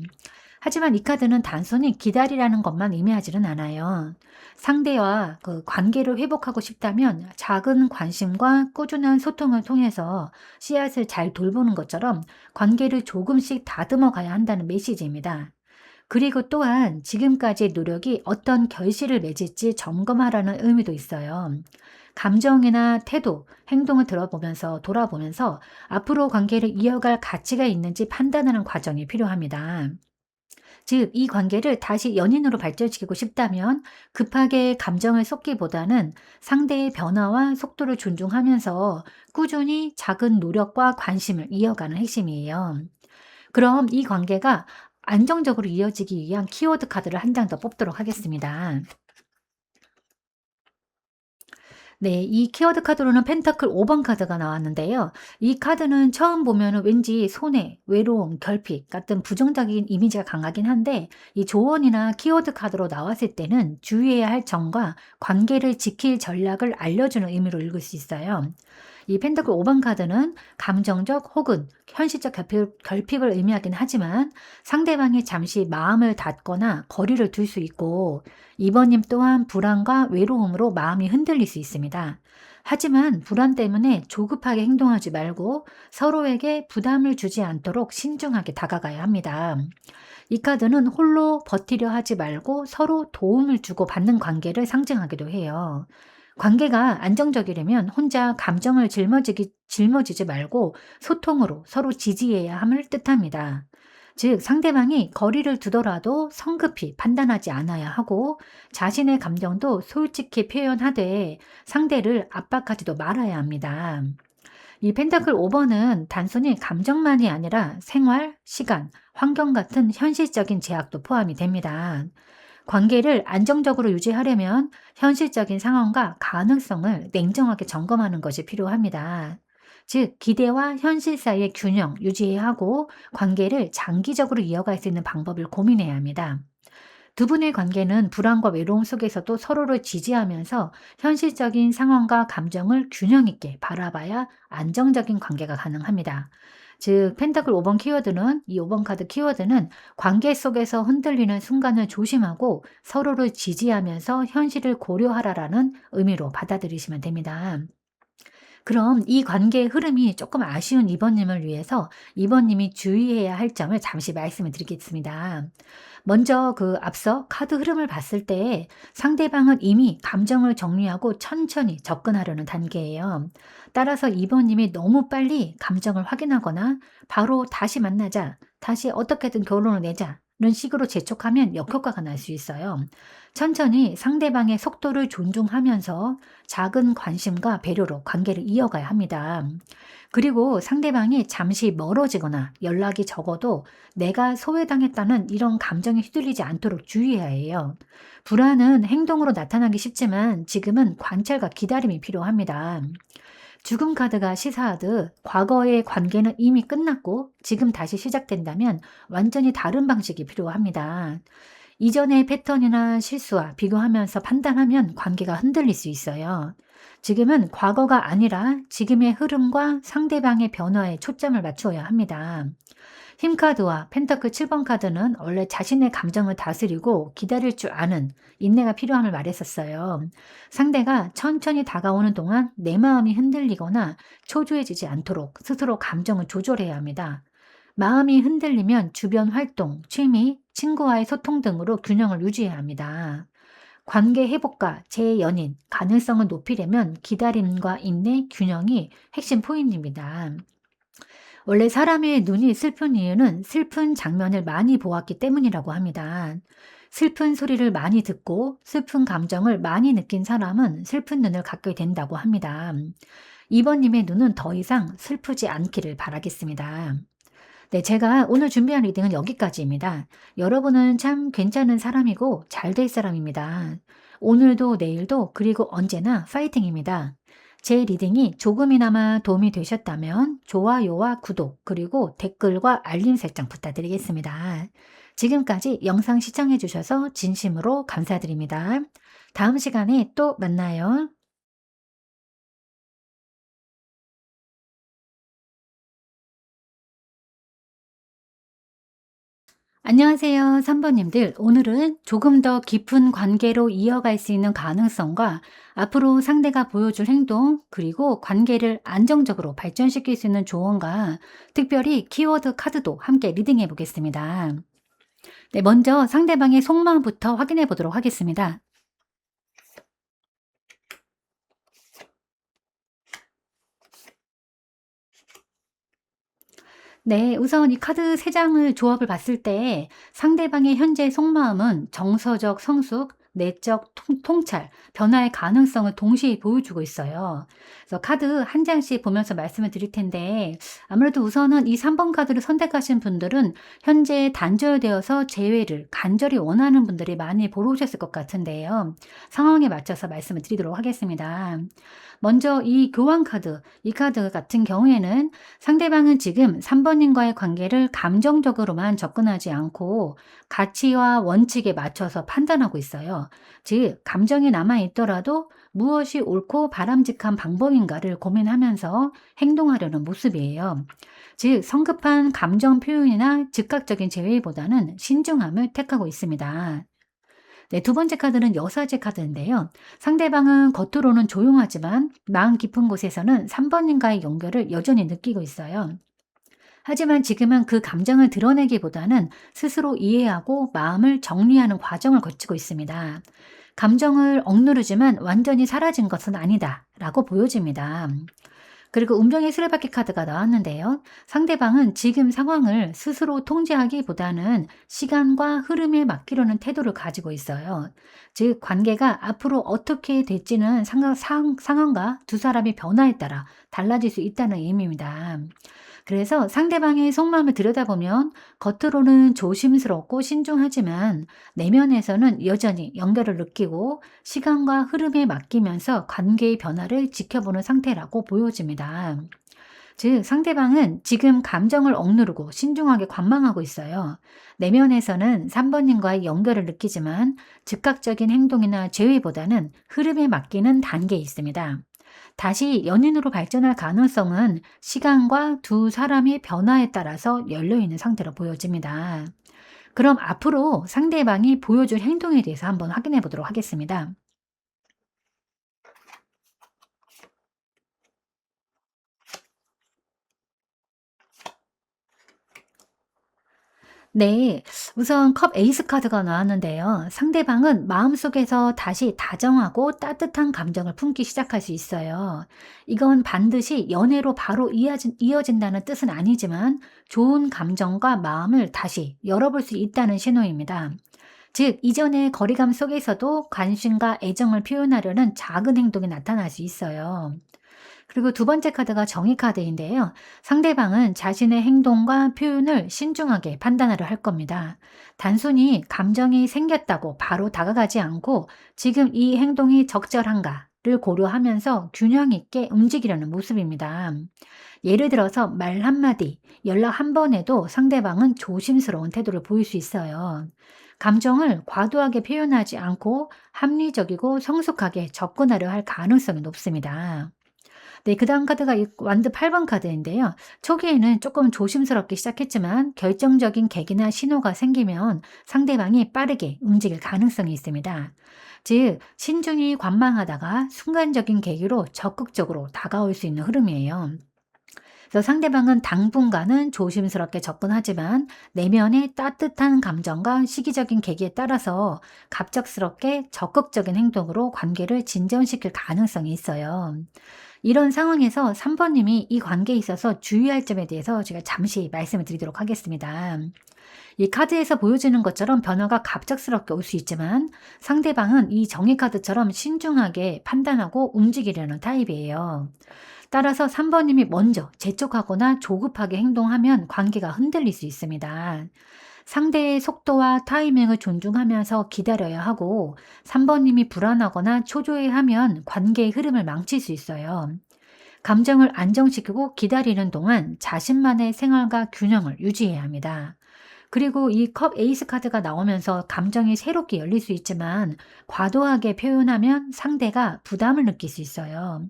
하지만 이 카드는 단순히 기다리라는 것만 의미하지는 않아요. 상대와 그 관계를 회복하고 싶다면 작은 관심과 꾸준한 소통을 통해서 씨앗을 잘 돌보는 것처럼 관계를 조금씩 다듬어 가야 한다는 메시지입니다. 그리고 또한 지금까지의 노력이 어떤 결실을 맺을지 점검하라는 의미도 있어요. 감정이나 태도, 행동을 들어보면서 돌아보면서 앞으로 관계를 이어갈 가치가 있는지 판단하는 과정이 필요합니다. 즉, 이 관계를 다시 연인으로 발전시키고 싶다면 급하게 감정을 쏟기보다는 상대의 변화와 속도를 존중하면서 꾸준히 작은 노력과 관심을 이어가는 핵심이에요. 그럼 이 관계가 안정적으로 이어지기 위한 키워드 카드를 한 장 더 뽑도록 하겠습니다. 네, 이 키워드 카드로는 펜타클 5번 카드가 나왔는데요. 이 카드는 처음 보면은 왠지 손해, 외로움, 결핍 같은 부정적인 이미지가 강하긴 한데 이 조언이나 키워드 카드로 나왔을 때는 주의해야 할 점과 관계를 지킬 전략을 알려주는 의미로 읽을 수 있어요. 이 펜타클 5번 카드는 감정적 혹은 현실적 결핍을 의미하긴 하지만 상대방이 잠시 마음을 닫거나 거리를 둘 수 있고 이번님 또한 불안과 외로움으로 마음이 흔들릴 수 있습니다. 하지만 불안 때문에 조급하게 행동하지 말고 서로에게 부담을 주지 않도록 신중하게 다가가야 합니다. 이 카드는 홀로 버티려 하지 말고 서로 도움을 주고 받는 관계를 상징하기도 해요. 관계가 안정적이려면 혼자 감정을 짊어지지 말고 소통으로 서로 지지해야 함을 뜻합니다. 즉, 상대방이 거리를 두더라도 성급히 판단하지 않아야 하고 자신의 감정도 솔직히 표현하되 상대를 압박하지도 말아야 합니다. 이 펜타클 5번은 단순히 감정만이 아니라 생활, 시간, 환경 같은 현실적인 제약도 포함이 됩니다. 관계를 안정적으로 유지하려면 현실적인 상황과 가능성을 냉정하게 점검하는 것이 필요합니다. 즉, 기대와 현실 사이의 균형 유지해야 하고 관계를 장기적으로 이어갈 수 있는 방법을 고민해야 합니다. 두 분의 관계는 불안과 외로움 속에서도 서로를 지지하면서 현실적인 상황과 감정을 균형 있게 바라봐야 안정적인 관계가 가능합니다. 즉, 펜타클 5번 키워드는 이 5번 카드 키워드는 관계 속에서 흔들리는 순간을 조심하고 서로를 지지하면서 현실을 고려하라라는 의미로 받아들이시면 됩니다. 그럼 이 관계의 흐름이 조금 아쉬운 이번님을 위해서 이번님이 주의해야 할 점을 잠시 말씀을 드리겠습니다. 먼저 앞서 카드 흐름을 봤을 때 상대방은 이미 감정을 정리하고 천천히 접근하려는 단계예요. 따라서 이번님이 너무 빨리 감정을 확인하거나 바로 다시 만나자, 다시 어떻게든 결론을 내자 는 식으로 재촉하면 역효과가 날 수 있어요. 천천히 상대방의 속도를 존중하면서 작은 관심과 배려로 관계를 이어가야 합니다. 그리고 상대방이 잠시 멀어지거나 연락이 적어도 내가 소외당했다는 이런 감정에 휘둘리지 않도록 주의해야 해요. 불안은 행동으로 나타나기 쉽지만 지금은 관찰과 기다림이 필요합니다. 죽음 카드가 시사하듯 과거의 관계는 이미 끝났고 지금 다시 시작된다면 완전히 다른 방식이 필요합니다. 이전의 패턴이나 실수와 비교하면서 판단하면 관계가 흔들릴 수 있어요. 지금은 과거가 아니라 지금의 흐름과 상대방의 변화에 초점을 맞추어야 합니다. 힘카드와 펜타클 7번 카드는 원래 자신의 감정을 다스리고 기다릴 줄 아는 인내가 필요함을 말했었어요. 상대가 천천히 다가오는 동안 내 마음이 흔들리거나 초조해지지 않도록 스스로 감정을 조절해야 합니다. 마음이 흔들리면 주변 활동, 취미, 친구와의 소통 등으로 균형을 유지해야 합니다. 관계 회복과 재연인, 가능성을 높이려면 기다림과 인내, 균형이 핵심 포인트입니다. 원래 사람의 눈이 슬픈 이유는 슬픈 장면을 많이 보았기 때문이라고 합니다. 슬픈 소리를 많이 듣고 슬픈 감정을 많이 느낀 사람은 슬픈 눈을 갖게 된다고 합니다. 이번님의 눈은 더 이상 슬프지 않기를 바라겠습니다. 네, 제가 오늘 준비한 리딩은 여기까지입니다. 여러분은 참 괜찮은 사람이고 잘 될 사람입니다. 오늘도 내일도 그리고 언제나 파이팅입니다. 제 리딩이 조금이나마 도움이 되셨다면 좋아요와 구독, 그리고 댓글과 알림 설정 부탁드리겠습니다. 지금까지 영상 시청해 주셔서 진심으로 감사드립니다. 다음 시간에 또 만나요. 안녕하세요, 3번님들. 오늘은 조금 더 깊은 관계로 이어갈 수 있는 가능성과 앞으로 상대가 보여줄 행동, 그리고 관계를 안정적으로 발전시킬 수 있는 조언과 특별히 키워드 카드도 함께 리딩해 보겠습니다. 네, 먼저 상대방의 속마음부터 확인해 보도록 하겠습니다. 네, 우선 이 카드 3장을 조합을 봤을 때 상대방의 현재 속마음은 정서적 성숙, 내적 통찰, 변화의 가능성을 동시에 보여주고 있어요. 그래서 카드 한 장씩 보면서 말씀을 드릴 텐데 아무래도 우선은 이 3번 카드를 선택하신 분들은 현재 단절되어서 재회를 간절히 원하는 분들이 많이 보러 오셨을 것 같은데요. 상황에 맞춰서 말씀을 드리도록 하겠습니다. 먼저 이 교환 카드, 이 카드 같은 경우에는 상대방은 지금 3번님과의 관계를 감정적으로만 접근하지 않고 가치와 원칙에 맞춰서 판단하고 있어요. 즉, 감정이 남아있더라도 무엇이 옳고 바람직한 방법인가를 고민하면서 행동하려는 모습이에요. 즉, 성급한 감정 표현이나 즉각적인 제외보다는 신중함을 택하고 있습니다. 네, 두 번째 카드는 여사제 카드인데요. 상대방은 겉으로는 조용하지만 마음 깊은 곳에서는 3번님과의 연결을 여전히 느끼고 있어요. 하지만 지금은 그 감정을 드러내기보다는 스스로 이해하고 마음을 정리하는 과정을 거치고 있습니다. 감정을 억누르지만 완전히 사라진 것은 아니다 라고 보여집니다. 그리고 운명의 수레바퀴 카드가 나왔는데요. 상대방은 지금 상황을 스스로 통제하기보다는 시간과 흐름에 맡기려는 태도를 가지고 있어요. 즉, 관계가 앞으로 어떻게 될지는 상황과 두 사람의 변화에 따라 달라질 수 있다는 의미입니다. 그래서 상대방의 속마음을 들여다보면 겉으로는 조심스럽고 신중하지만 내면에서는 여전히 연결을 느끼고 시간과 흐름에 맡기면서 관계의 변화를 지켜보는 상태라고 보여집니다. 즉, 상대방은 지금 감정을 억누르고 신중하게 관망하고 있어요. 내면에서는 3번님과의 연결을 느끼지만 즉각적인 행동이나 제외보다는 흐름에 맡기는 단계에 있습니다. 다시 연인으로 발전할 가능성은 시간과 두 사람의 변화에 따라서 열려있는 상태로 보여집니다. 그럼 앞으로 상대방이 보여줄 행동에 대해서 한번 확인해 보도록 하겠습니다. 네, 우선 컵 에이스 카드가 나왔는데요. 상대방은 마음속에서 다시 다정하고 따뜻한 감정을 품기 시작할 수 있어요. 이건 반드시 연애로 바로 이어진다는 뜻은 아니지만 좋은 감정과 마음을 다시 열어볼 수 있다는 신호입니다. 즉, 이전의 거리감 속에서도 관심과 애정을 표현하려는 작은 행동이 나타날 수 있어요. 그리고 두 번째 카드가 정의 카드인데요. 상대방은 자신의 행동과 표현을 신중하게 판단하려 할 겁니다. 단순히 감정이 생겼다고 바로 다가가지 않고 지금 이 행동이 적절한가를 고려하면서 균형 있게 움직이려는 모습입니다. 예를 들어서 말 한마디, 연락 한 번에도 상대방은 조심스러운 태도를 보일 수 있어요. 감정을 과도하게 표현하지 않고 합리적이고 성숙하게 접근하려 할 가능성이 높습니다. 네, 그다음 카드가 이 완드 8번 카드인데요. 초기에는 조금 조심스럽게 시작했지만 결정적인 계기나 신호가 생기면 상대방이 빠르게 움직일 가능성이 있습니다. 즉, 신중히 관망하다가 순간적인 계기로 적극적으로 다가올 수 있는 흐름이에요. 그래서 상대방은 당분간은 조심스럽게 접근하지만 내면의 따뜻한 감정과 시기적인 계기에 따라서 갑작스럽게 적극적인 행동으로 관계를 진전시킬 가능성이 있어요. 이런 상황에서 3번님이 이 관계에 있어서 주의할 점에 대해서 제가 잠시 말씀을 드리도록 하겠습니다. 이 카드에서 보여지는 것처럼 변화가 갑작스럽게 올 수 있지만 상대방은 이 정의 카드처럼 신중하게 판단하고 움직이려는 타입이에요. 따라서 3번님이 먼저 재촉하거나 조급하게 행동하면 관계가 흔들릴 수 있습니다. 상대의 속도와 타이밍을 존중하면서 기다려야 하고 3번님이 불안하거나 초조해하면 관계의 흐름을 망칠 수 있어요. 감정을 안정시키고 기다리는 동안 자신만의 생활과 균형을 유지해야 합니다. 그리고 이 컵 에이스 카드가 나오면서 감정이 새롭게 열릴 수 있지만 과도하게 표현하면 상대가 부담을 느낄 수 있어요.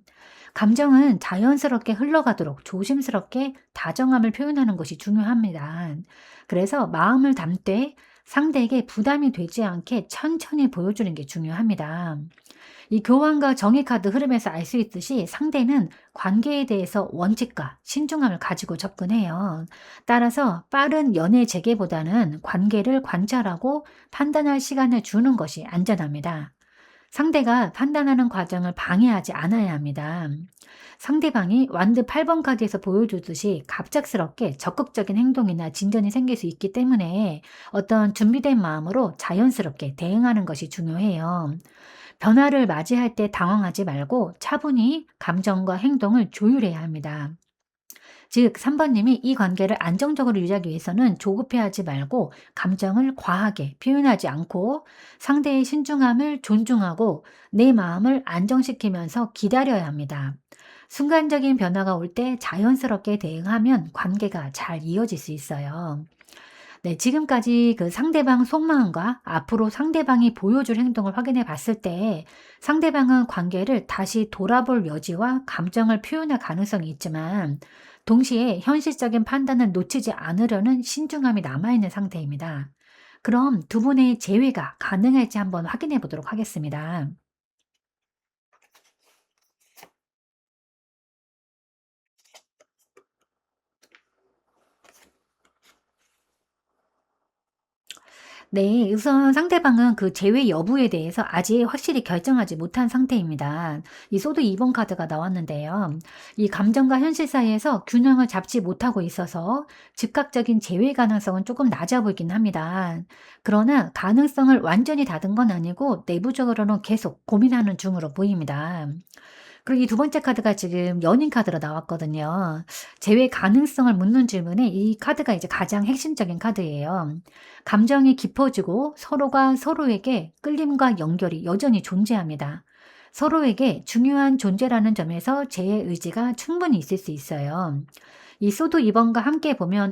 감정은 자연스럽게 흘러가도록 조심스럽게 다정함을 표현하는 것이 중요합니다. 그래서 마음을 담되 상대에게 부담이 되지 않게 천천히 보여주는 게 중요합니다. 이 교환과 정의 카드 흐름에서 알 수 있듯이 상대는 관계에 대해서 원칙과 신중함을 가지고 접근해요. 따라서 빠른 연애 재개보다는 관계를 관찰하고 판단할 시간을 주는 것이 안전합니다. 상대가 판단하는 과정을 방해하지 않아야 합니다. 상대방이 완드 8번 카드에서 보여주듯이 갑작스럽게 적극적인 행동이나 진전이 생길 수 있기 때문에 어떤 준비된 마음으로 자연스럽게 대응하는 것이 중요해요. 변화를 맞이할 때 당황하지 말고 차분히 감정과 행동을 조율해야 합니다. 즉, 3번님이 이 관계를 안정적으로 유지하기 위해서는 조급해하지 말고 감정을 과하게 표현하지 않고 상대의 신중함을 존중하고 내 마음을 안정시키면서 기다려야 합니다. 순간적인 변화가 올 때 자연스럽게 대응하면 관계가 잘 이어질 수 있어요. 네, 지금까지 그 상대방 속마음과 앞으로 상대방이 보여줄 행동을 확인해 봤을 때 상대방은 관계를 다시 돌아볼 여지와 감정을 표현할 가능성이 있지만 동시에 현실적인 판단을 놓치지 않으려는 신중함이 남아있는 상태입니다. 그럼 두 분의 재회가 가능할지 한번 확인해 보도록 하겠습니다. 네, 우선 상대방은 그 제외 여부에 대해서 아직 확실히 결정하지 못한 상태입니다. 이 소드 2번 카드가 나왔는데요. 이 감정과 현실 사이에서 균형을 잡지 못하고 있어서 즉각적인 제외 가능성은 조금 낮아 보이긴 합니다. 그러나 가능성을 완전히 닫은 건 아니고 내부적으로는 계속 고민하는 중으로 보입니다. 그리고 이 두 번째 카드가 지금 연인 카드로 나왔거든요. 재회 가능성을 묻는 질문에 이 카드가 이제 가장 핵심적인 카드예요. 감정이 깊어지고 서로가 서로에게 끌림과 연결이 여전히 존재합니다. 서로에게 중요한 존재라는 점에서 재의 의지가 충분히 있을 수 있어요. 이 소드 2번과 함께 보면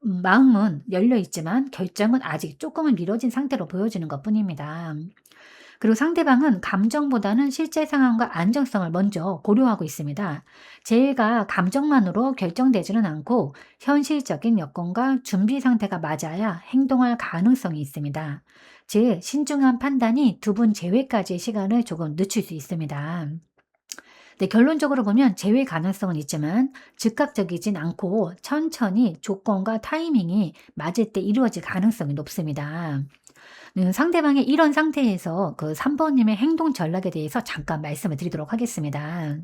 마음은 열려 있지만 결정은 아직 조금은 미뤄진 상태로 보여지는 것뿐입니다. 그리고 상대방은 감정보다는 실제 상황과 안정성을 먼저 고려하고 있습니다. 재해가 감정만으로 결정되지는 않고 현실적인 여건과 준비 상태가 맞아야 행동할 가능성이 있습니다. 즉, 신중한 판단이 두 분 재회까지의 시간을 조금 늦출 수 있습니다. 네, 결론적으로 보면 재회 가능성은 있지만 즉각적이진 않고 천천히 조건과 타이밍이 맞을 때 이루어질 가능성이 높습니다. 상대방의 이런 상태에서 그 3번님의 행동 전략에 대해서 잠깐 말씀을 드리도록 하겠습니다.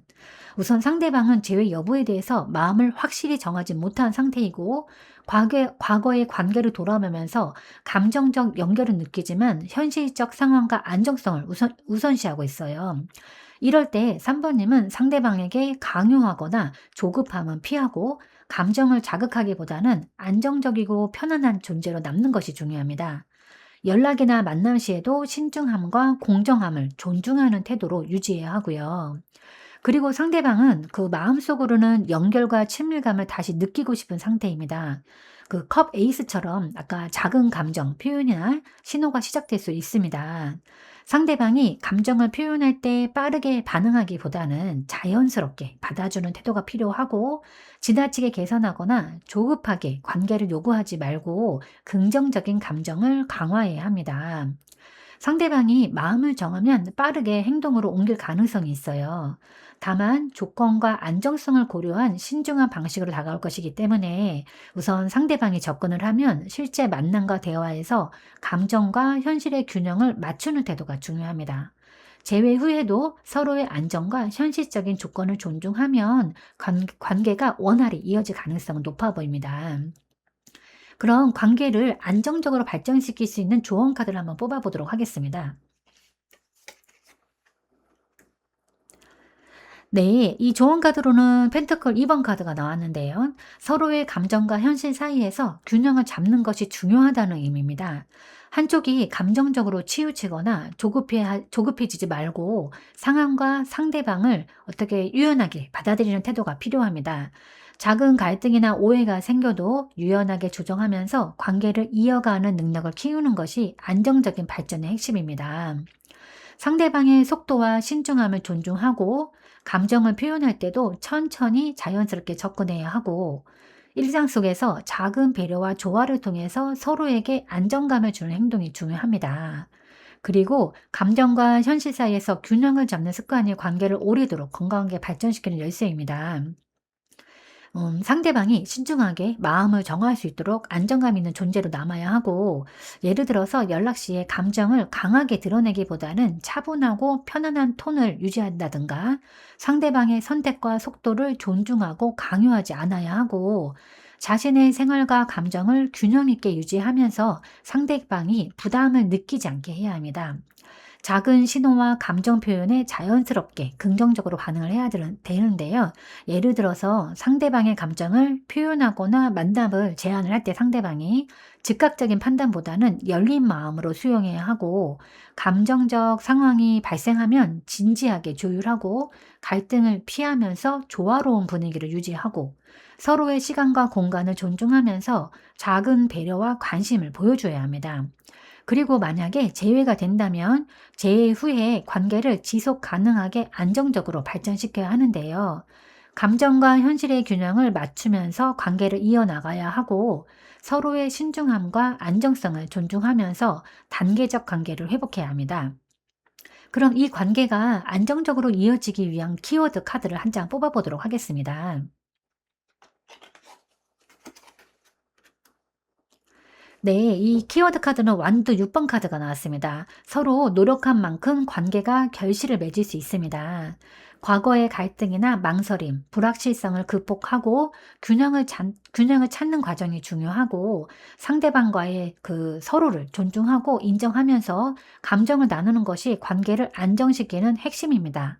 우선 상대방은 재회 여부에 대해서 마음을 확실히 정하지 못한 상태이고 과거의 관계를 돌아보면서 감정적 연결은 느끼지만 현실적 상황과 안정성을 우선시하고 있어요. 이럴 때 3번님은 상대방에게 강요하거나 조급함은 피하고 감정을 자극하기보다는 안정적이고 편안한 존재로 남는 것이 중요합니다. 연락이나 만남 시에도 신중함과 공정함을 존중하는 태도로 유지해야 하고요. 그리고 상대방은 그 마음속으로는 연결과 친밀감을 다시 느끼고 싶은 상태입니다. 그 컵 에이스처럼 아까 작은 감정 표현이나 신호가 시작될 수 있습니다. 상대방이 감정을 표현할 때 빠르게 반응하기보다는 자연스럽게 받아주는 태도가 필요하고 지나치게 개선하거나 조급하게 관계를 요구하지 말고 긍정적인 감정을 강화해야 합니다. 상대방이 마음을 정하면 빠르게 행동으로 옮길 가능성이 있어요. 다만 조건과 안정성을 고려한 신중한 방식으로 다가올 것이기 때문에 우선 상대방이 접근을 하면 실제 만남과 대화에서 감정과 현실의 균형을 맞추는 태도가 중요합니다. 재회 후에도 서로의 안정과 현실적인 조건을 존중하면 관계가 원활히 이어질 가능성은 높아 보입니다. 그럼 관계를 안정적으로 발전시킬 수 있는 조언 카드를 한번 뽑아보도록 하겠습니다. 네, 이 조언 카드로는 펜트클 2번 카드가 나왔는데요. 서로의 감정과 현실 사이에서 균형을 잡는 것이 중요하다는 의미입니다. 한쪽이 감정적으로 치우치거나 조급해지지 말고 상황과 상대방을 어떻게 유연하게 받아들이는 태도가 필요합니다. 작은 갈등이나 오해가 생겨도 유연하게 조정하면서 관계를 이어가는 능력을 키우는 것이 안정적인 발전의 핵심입니다. 상대방의 속도와 신중함을 존중하고 감정을 표현할 때도 천천히 자연스럽게 접근해야 하고 일상 속에서 작은 배려와 조화를 통해서 서로에게 안정감을 주는 행동이 중요합니다. 그리고 감정과 현실 사이에서 균형을 잡는 습관이 관계를 오래도록 건강하게 발전시키는 열쇠입니다. 상대방이 신중하게 마음을 정할 수 있도록 안정감 있는 존재로 남아야 하고, 예를 들어서 연락 시에 감정을 강하게 드러내기보다는 차분하고 편안한 톤을 유지한다든가, 상대방의 선택과 속도를 존중하고 강요하지 않아야 하고, 자신의 생활과 감정을 균형 있게 유지하면서 상대방이 부담을 느끼지 않게 해야 합니다. 작은 신호와 감정 표현에 자연스럽게 긍정적으로 반응을 해야 되는데요. 예를 들어서 상대방의 감정을 표현하거나 만남을 제안을 할 때 상대방이 즉각적인 판단보다는 열린 마음으로 수용해야 하고, 감정적 상황이 발생하면 진지하게 조율하고 갈등을 피하면서 조화로운 분위기를 유지하고, 서로의 시간과 공간을 존중하면서 작은 배려와 관심을 보여줘야 합니다. 그리고 만약에 재회가 된다면 재해 후에 관계를 지속 가능하게 안정적으로 발전시켜야 하는데요. 감정과 현실의 균형을 맞추면서 관계를 이어나가야 하고, 서로의 신중함과 안정성을 존중하면서 단계적 관계를 회복해야 합니다. 그럼 이 관계가 안정적으로 이어지기 위한 키워드 카드를 한 장 뽑아보도록 하겠습니다. 네, 이 키워드 카드는 완두 6번 카드가 나왔습니다. 서로 노력한 만큼 관계가 결실을 맺을 수 있습니다. 과거의 갈등이나 망설임, 불확실성을 극복하고 균형을 찾는 과정이 중요하고, 상대방과의 그 서로를 존중하고 인정하면서 감정을 나누는 것이 관계를 안정시키는 핵심입니다.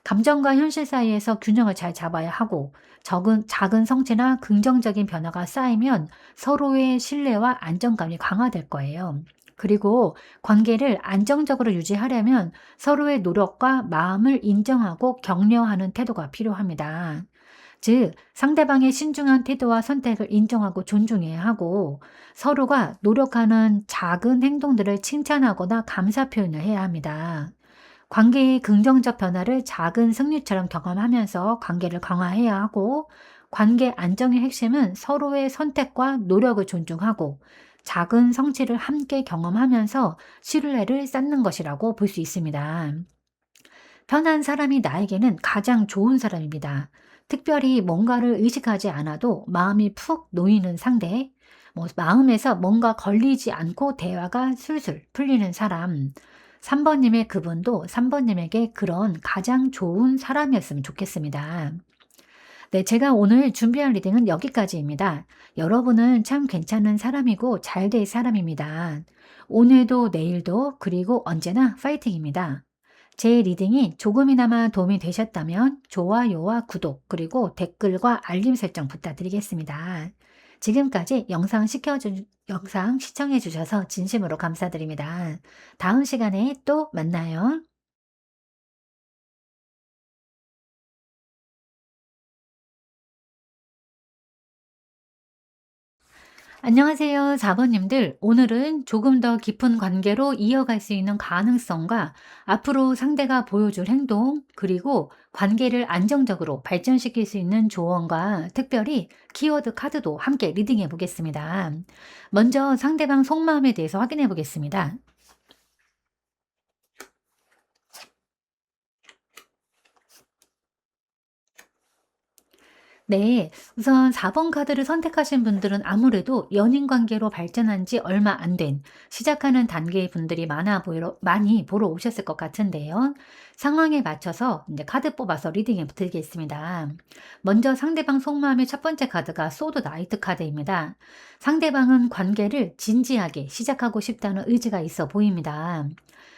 감정과 현실 사이에서 균형을 잘 잡아야 하고, 작은 성취나 긍정적인 변화가 쌓이면 서로의 신뢰와 안정감이 강화될 거예요. 그리고 관계를 안정적으로 유지하려면 서로의 노력과 마음을 인정하고 격려하는 태도가 필요합니다. 즉, 상대방의 신중한 태도와 선택을 인정하고 존중해야 하고, 서로가 노력하는 작은 행동들을 칭찬하거나 감사 표현을 해야 합니다. 관계의 긍정적 변화를 작은 승리처럼 경험하면서 관계를 강화해야 하고, 관계 안정의 핵심은 서로의 선택과 노력을 존중하고 작은 성취를 함께 경험하면서 신뢰를 쌓는 것이라고 볼 수 있습니다. 편한 사람이 나에게는 가장 좋은 사람입니다. 특별히 뭔가를 의식하지 않아도 마음이 푹 놓이는 상대, 마음에서 뭔가 걸리지 않고 대화가 술술 풀리는 사람. 3번님의 그분도 3번님에게 그런 가장 좋은 사람이었으면 좋겠습니다. 네, 제가 오늘 준비한 리딩은 여기까지입니다. 여러분은 참 괜찮은 사람이고 잘 될 사람입니다. 오늘도 내일도 그리고 언제나 파이팅입니다. 제 리딩이 조금이나마 도움이 되셨다면 좋아요와 구독 그리고 댓글과 알림 설정 부탁드리겠습니다. 지금까지 영상 시청해 주셔서 진심으로 감사드립니다. 다음 시간에 또 만나요. 안녕하세요, 4번님들. 오늘은 조금 더 깊은 관계로 이어갈 수 있는 가능성과 앞으로 상대가 보여줄 행동, 그리고 관계를 안정적으로 발전시킬 수 있는 조언과 특별히 키워드 카드도 함께 리딩해 보겠습니다. 먼저 상대방 속마음에 대해서 확인해 보겠습니다. 네, 우선 4번 카드를 선택하신 분들은 아무래도 연인 관계로 발전한 지 얼마 안 된 시작하는 단계의 분들이 많이 보러 오셨을 것 같은데요. 상황에 맞춰서 이제 카드 뽑아서 리딩해 드리겠습니다. 먼저 상대방 속마음의 첫 번째 카드가 소드 나이트 카드입니다. 상대방은 관계를 진지하게 시작하고 싶다는 의지가 있어 보입니다.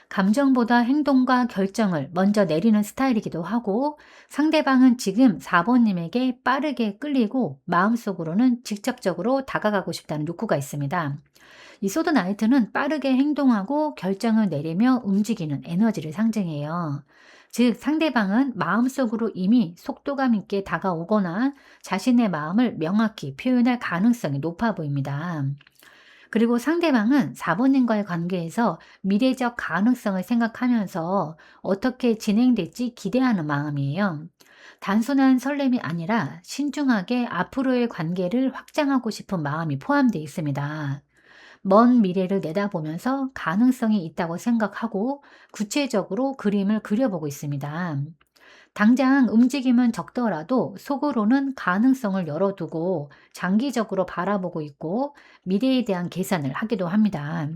감정보다 행동과 결정을 먼저 내리는 스타일이기도 하고, 상대방은 지금 4번님에게 빠르게 끌리고 마음속으로는 직접적으로 다가가고 싶다는 욕구가 있습니다. 이 소드 나이트는 빠르게 행동하고 결정을 내리며 움직이는 에너지를 상징해요. 즉, 상대방은 마음속으로 이미 속도감 있게 다가오거나 자신의 마음을 명확히 표현할 가능성이 높아 보입니다. 그리고 상대방은 4번님과의 관계에서 미래적 가능성을 생각하면서 어떻게 진행될지 기대하는 마음이에요. 단순한 설렘이 아니라 신중하게 앞으로의 관계를 확장하고 싶은 마음이 포함되어 있습니다. 먼 미래를 내다보면서 가능성이 있다고 생각하고 구체적으로 그림을 그려보고 있습니다. 당장 움직임은 적더라도 속으로는 가능성을 열어두고 장기적으로 바라보고 있고 미래에 대한 계산을 하기도 합니다.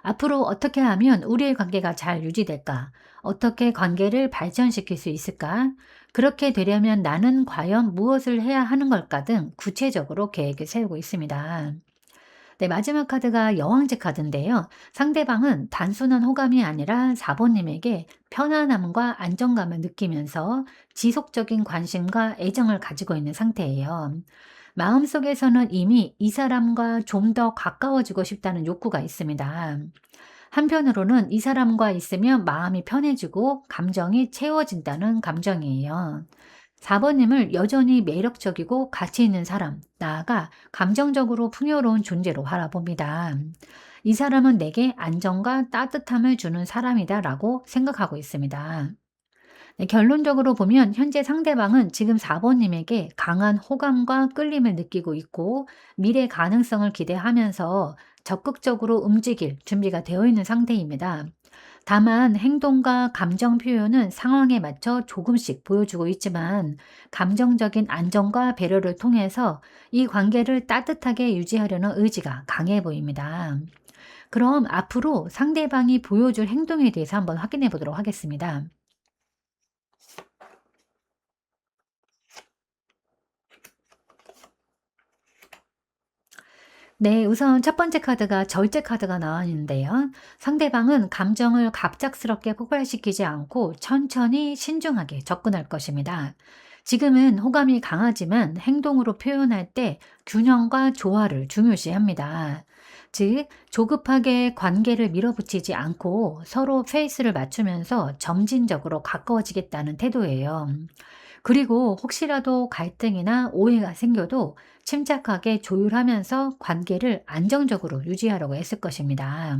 앞으로 어떻게 하면 우리의 관계가 잘 유지될까? 어떻게 관계를 발전시킬 수 있을까? 그렇게 되려면 나는 과연 무엇을 해야 하는 걸까 등 구체적으로 계획을 세우고 있습니다. 네, 마지막 카드가 여왕제 카드인데요. 상대방은 단순한 호감이 아니라 4번님에게 편안함과 안정감을 느끼면서 지속적인 관심과 애정을 가지고 있는 상태예요. 마음속에서는 이미 이 사람과 좀 더 가까워지고 싶다는 욕구가 있습니다. 한편으로는 이 사람과 있으면 마음이 편해지고 감정이 채워진다는 감정이에요. 4번님을 여전히 매력적이고 가치 있는 사람, 나아가 감정적으로 풍요로운 존재로 바라봅니다. 이 사람은 내게 안정과 따뜻함을 주는 사람이다 라고 생각하고 있습니다. 네, 결론적으로 보면 현재 상대방은 지금 4번님에게 강한 호감과 끌림을 느끼고 있고 미래 가능성을 기대하면서 적극적으로 움직일 준비가 되어 있는 상태입니다. 다만 행동과 감정 표현은 상황에 맞춰 조금씩 보여주고 있지만 감정적인 안정과 배려를 통해서 이 관계를 따뜻하게 유지하려는 의지가 강해 보입니다. 그럼 앞으로 상대방이 보여줄 행동에 대해서 한번 확인해 보도록 하겠습니다. 네, 우선 첫 번째 카드가 절제 카드가 나왔는데요. 상대방은 감정을 갑작스럽게 폭발시키지 않고 천천히 신중하게 접근할 것입니다. 지금은 호감이 강하지만 행동으로 표현할 때 균형과 조화를 중요시합니다. 즉, 조급하게 관계를 밀어붙이지 않고 서로 페이스를 맞추면서 점진적으로 가까워지겠다는 태도예요. 그리고 혹시라도 갈등이나 오해가 생겨도 침착하게 조율하면서 관계를 안정적으로 유지하려고 했을 것입니다.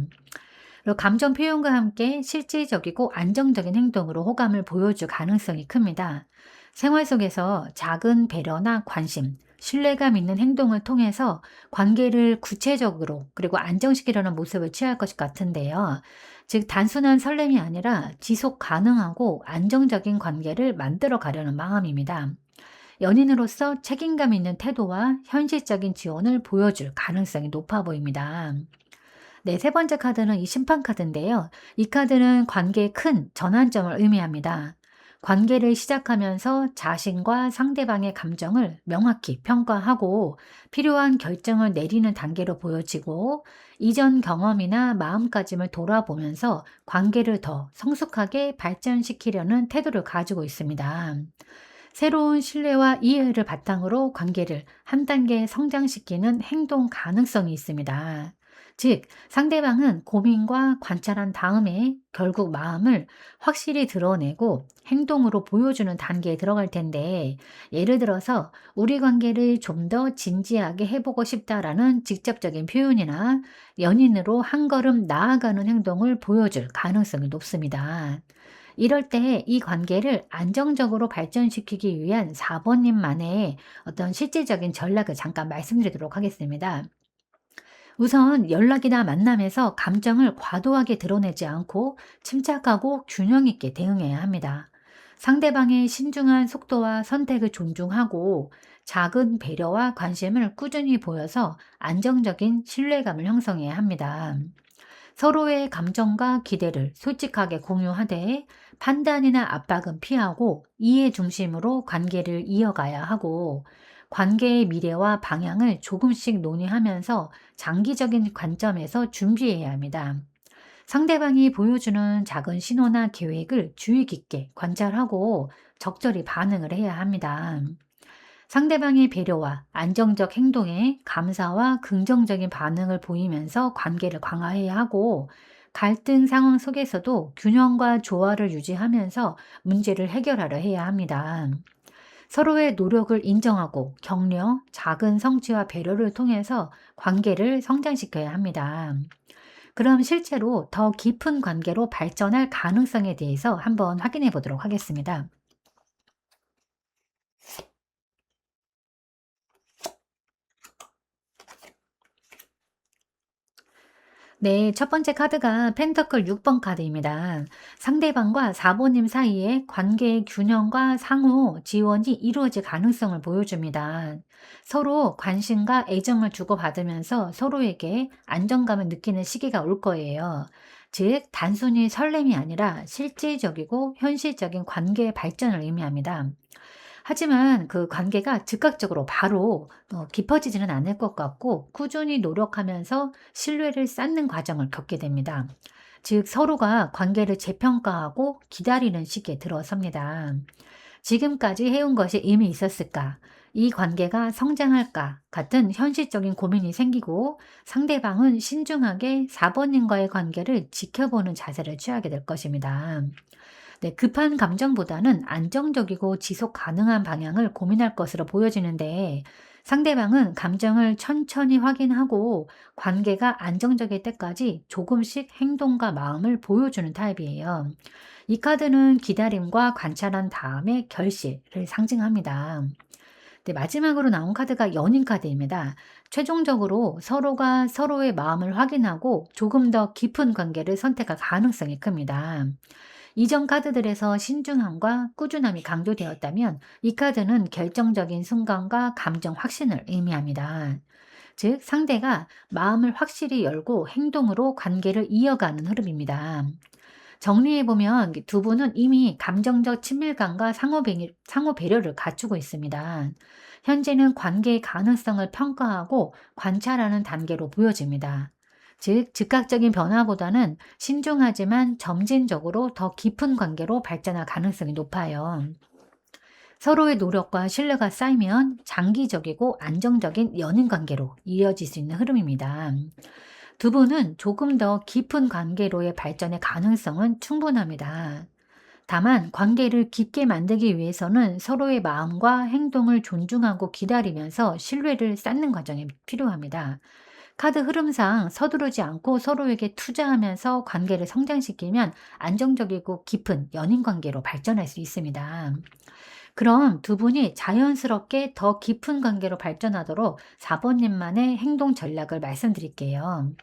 그리고 감정 표현과 함께 실질적이고 안정적인 행동으로 호감을 보여줄 가능성이 큽니다. 생활 속에서 작은 배려나 관심, 신뢰감 있는 행동을 통해서 관계를 구체적으로 그리고 안정시키려는 모습을 취할 것 같은데요. 즉, 단순한 설렘이 아니라 지속 가능하고 안정적인 관계를 만들어 가려는 마음입니다. 연인으로서 책임감 있는 태도와 현실적인 지원을 보여줄 가능성이 높아 보입니다. 네, 세 번째 카드는 이 심판 카드인데요. 이 카드는 관계의 큰 전환점을 의미합니다. 관계를 시작하면서 자신과 상대방의 감정을 명확히 평가하고 필요한 결정을 내리는 단계로 보여지고 이전 경험이나 마음가짐을 돌아보면서 관계를 더 성숙하게 발전시키려는 태도를 가지고 있습니다. 새로운 신뢰와 이해를 바탕으로 관계를 한 단계 성장시키는 행동 가능성이 있습니다. 즉, 상대방은 고민과 관찰한 다음에 결국 마음을 확실히 드러내고 행동으로 보여주는 단계에 들어갈 텐데, 예를 들어서 우리 관계를 좀 더 진지하게 해보고 싶다라는 직접적인 표현이나 연인으로 한 걸음 나아가는 행동을 보여줄 가능성이 높습니다. 이럴 때 이 관계를 안정적으로 발전시키기 위한 4번님만의 어떤 실질적인 전략을 잠깐 말씀드리도록 하겠습니다. 우선 연락이나 만남에서 감정을 과도하게 드러내지 않고 침착하고 균형 있게 대응해야 합니다. 상대방의 신중한 속도와 선택을 존중하고 작은 배려와 관심을 꾸준히 보여서 안정적인 신뢰감을 형성해야 합니다. 서로의 감정과 기대를 솔직하게 공유하되 판단이나 압박은 피하고 이해 중심으로 관계를 이어가야 하고 관계의 미래와 방향을 조금씩 논의하면서 장기적인 관점에서 준비해야 합니다. 상대방이 보여주는 작은 신호나 계획을 주의 깊게 관찰하고 적절히 반응을 해야 합니다. 상대방의 배려와 안정적 행동에 감사와 긍정적인 반응을 보이면서 관계를 강화해야 하고, 갈등 상황 속에서도 균형과 조화를 유지하면서 문제를 해결하려 해야 합니다. 서로의 노력을 인정하고 격려, 작은 성취와 배려를 통해서 관계를 성장시켜야 합니다. 그럼 실제로 더 깊은 관계로 발전할 가능성에 대해서 한번 확인해 보도록 하겠습니다. 네, 첫 번째 카드가 펜터클 6번 카드입니다. 상대방과 사모님 사이에 관계의 균형과 상호 지원이 이루어질 가능성을 보여줍니다. 서로 관심과 애정을 주고받으면서 서로에게 안정감을 느끼는 시기가 올 거예요. 즉, 단순히 설렘이 아니라 실질적이고 현실적인 관계의 발전을 의미합니다. 하지만 그 관계가 즉각적으로 바로 깊어지지는 않을 것 같고, 꾸준히 노력하면서 신뢰를 쌓는 과정을 겪게 됩니다. 즉, 서로가 관계를 재평가하고 기다리는 시기에 들어섭니다. 지금까지 해온 것이 의미 있었을까? 이 관계가 성장할까? 같은 현실적인 고민이 생기고, 상대방은 신중하게 사번님과의 관계를 지켜보는 자세를 취하게 될 것입니다. 네, 급한 감정보다는 안정적이고 지속 가능한 방향을 고민할 것으로 보여지는데, 상대방은 감정을 천천히 확인하고 관계가 안정적일 때까지 조금씩 행동과 마음을 보여주는 타입이에요. 이 카드는 기다림과 관찰한 다음에 결실을 상징합니다. 네, 마지막으로 나온 카드가 연인 카드입니다. 최종적으로 서로가 서로의 마음을 확인하고 조금 더 깊은 관계를 선택할 가능성이 큽니다. 이전 카드들에서 신중함과 꾸준함이 강조되었다면, 이 카드는 결정적인 순간과 감정 확신을 의미합니다. 즉, 상대가 마음을 확실히 열고 행동으로 관계를 이어가는 흐름입니다. 정리해보면 두 분은 이미 감정적 친밀감과 상호 배려를 갖추고 있습니다. 현재는 관계의 가능성을 평가하고 관찰하는 단계로 보여집니다. 즉, 즉각적인 변화보다는 신중하지만 점진적으로 더 깊은 관계로 발전할 가능성이 높아요. 서로의 노력과 신뢰가 쌓이면 장기적이고 안정적인 연인 관계로 이어질 수 있는 흐름입니다. 두 분은 조금 더 깊은 관계로의 발전의 가능성은 충분합니다. 다만 관계를 깊게 만들기 위해서는 서로의 마음과 행동을 존중하고 기다리면서 신뢰를 쌓는 과정이 필요합니다. 카드 흐름상 서두르지 않고 서로에게 투자하면서 관계를 성장시키면 안정적이고 깊은 연인 관계로 발전할 수 있습니다. 그럼 두 분이 자연스럽게 더 깊은 관계로 발전하도록 4번님만의 행동 전략을 말씀드릴게요.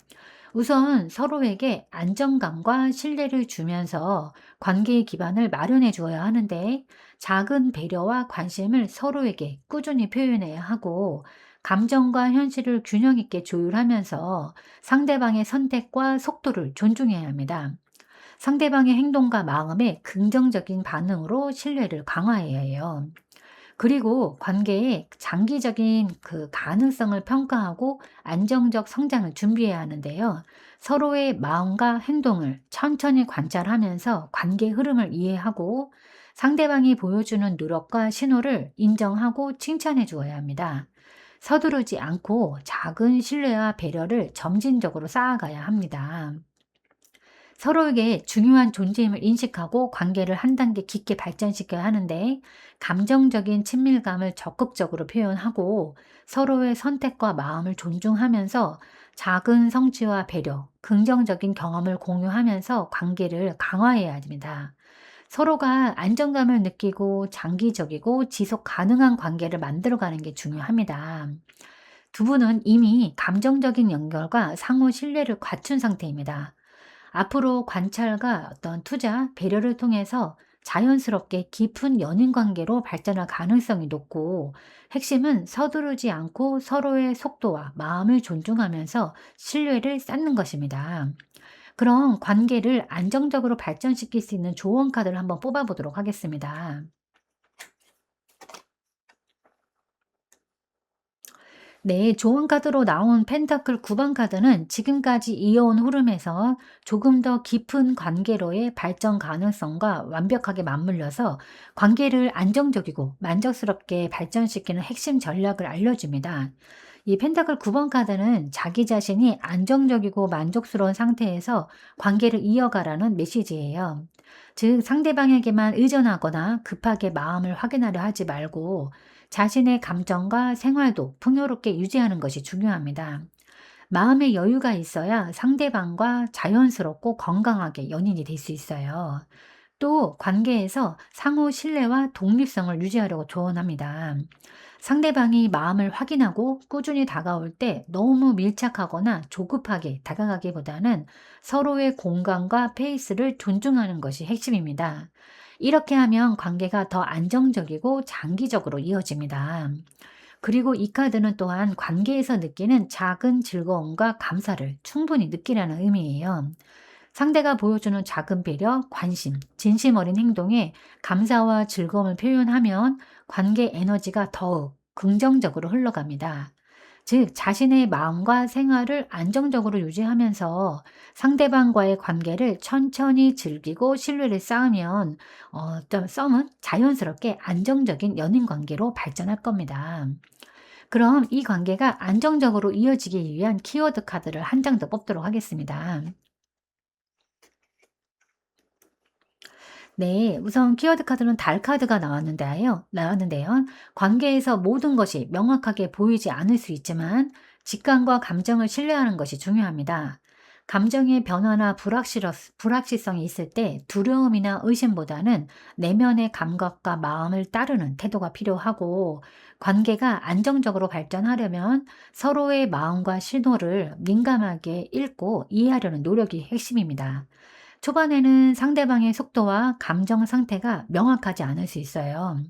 우선 서로에게 안정감과 신뢰를 주면서 관계의 기반을 마련해 주어야 하는데, 작은 배려와 관심을 서로에게 꾸준히 표현해야 하고, 감정과 현실을 균형 있게 조율하면서 상대방의 선택과 속도를 존중해야 합니다. 상대방의 행동과 마음에 긍정적인 반응으로 신뢰를 강화해야 해요. 그리고 관계의 장기적인 그 가능성을 평가하고 안정적 성장을 준비해야 하는데요. 서로의 마음과 행동을 천천히 관찰하면서 관계 흐름을 이해하고, 상대방이 보여주는 노력과 신호를 인정하고 칭찬해 주어야 합니다. 서두르지 않고 작은 신뢰와 배려를 점진적으로 쌓아가야 합니다. 서로에게 중요한 존재임을 인식하고 관계를 한 단계 깊게 발전시켜야 하는데, 감정적인 친밀감을 적극적으로 표현하고 서로의 선택과 마음을 존중하면서 작은 성취와 배려, 긍정적인 경험을 공유하면서 관계를 강화해야 합니다. 서로가 안정감을 느끼고 장기적이고 지속 가능한 관계를 만들어가는 게 중요합니다. 두 분은 이미 감정적인 연결과 상호 신뢰를 갖춘 상태입니다. 앞으로 관찰과 어떤 투자, 배려를 통해서 자연스럽게 깊은 연인 관계로 발전할 가능성이 높고, 핵심은 서두르지 않고 서로의 속도와 마음을 존중하면서 신뢰를 쌓는 것입니다. 그럼 관계를 안정적으로 발전시킬 수 있는 조언 카드를 한번 뽑아보도록 하겠습니다. 네, 좋은 카드로 나온 펜타클 9번 카드는 지금까지 이어온 흐름에서 조금 더 깊은 관계로의 발전 가능성과 완벽하게 맞물려서 관계를 안정적이고 만족스럽게 발전시키는 핵심 전략을 알려줍니다. 이 펜타클 9번 카드는 자기 자신이 안정적이고 만족스러운 상태에서 관계를 이어가라는 메시지예요. 즉, 상대방에게만 의존하거나 급하게 마음을 확인하려 하지 말고 자신의 감정과 생활도 풍요롭게 유지하는 것이 중요합니다. 마음의 여유가 있어야 상대방과 자연스럽고 건강하게 연인이 될 수 있어요. 또 관계에서 상호 신뢰와 독립성을 유지하려고 조언합니다. 상대방이 마음을 확인하고 꾸준히 다가올 때 너무 밀착하거나 조급하게 다가가기보다는 서로의 공간과 페이스를 존중하는 것이 핵심입니다. 이렇게 하면 관계가 더 안정적이고 장기적으로 이어집니다. 그리고 이 카드는 또한 관계에서 느끼는 작은 즐거움과 감사를 충분히 느끼라는 의미예요. 상대가 보여주는 작은 배려, 관심, 진심 어린 행동에 감사와 즐거움을 표현하면 관계 에너지가 더욱 긍정적으로 흘러갑니다. 즉, 자신의 마음과 생활을 안정적으로 유지하면서 상대방과의 관계를 천천히 즐기고 신뢰를 쌓으면 어떤 썸은 자연스럽게 안정적인 연인 관계로 발전할 겁니다. 그럼 이 관계가 안정적으로 이어지기 위한 키워드 카드를 한 장 더 뽑도록 하겠습니다. 네, 우선 키워드 카드는 달 카드가 나왔는데요. 관계에서 모든 것이 명확하게 보이지 않을 수 있지만 직감과 감정을 신뢰하는 것이 중요합니다. 감정의 변화나 불확실성이 있을 때 두려움이나 의심보다는 내면의 감각과 마음을 따르는 태도가 필요하고, 관계가 안정적으로 발전하려면 서로의 마음과 신호를 민감하게 읽고 이해하려는 노력이 핵심입니다. 초반에는 상대방의 속도와 감정 상태가 명확하지 않을 수 있어요.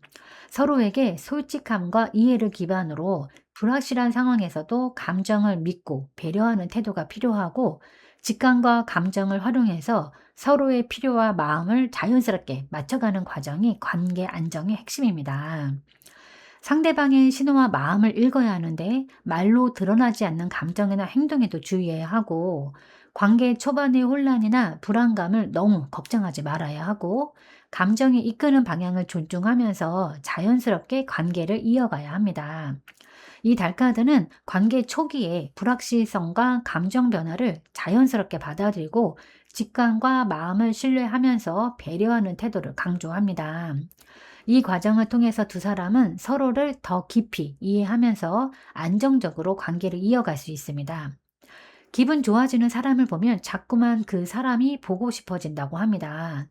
서로에게 솔직함과 이해를 기반으로 불확실한 상황에서도 감정을 믿고 배려하는 태도가 필요하고, 직감과 감정을 활용해서 서로의 필요와 마음을 자연스럽게 맞춰가는 과정이 관계 안정의 핵심입니다. 상대방의 신호와 마음을 읽어야 하는데 말로 드러나지 않는 감정이나 행동에도 주의해야 하고, 관계 초반의 혼란이나 불안감을 너무 걱정하지 말아야 하고, 감정이 이끄는 방향을 존중하면서 자연스럽게 관계를 이어가야 합니다. 이 달카드는 관계 초기에 불확실성과 감정 변화를 자연스럽게 받아들이고 직감과 마음을 신뢰하면서 배려하는 태도를 강조합니다. 이 과정을 통해서 두 사람은 서로를 더 깊이 이해하면서 안정적으로 관계를 이어갈 수 있습니다. 기분 좋아지는 사람을 보면 자꾸만 그 사람이 보고 싶어진다고 합니다.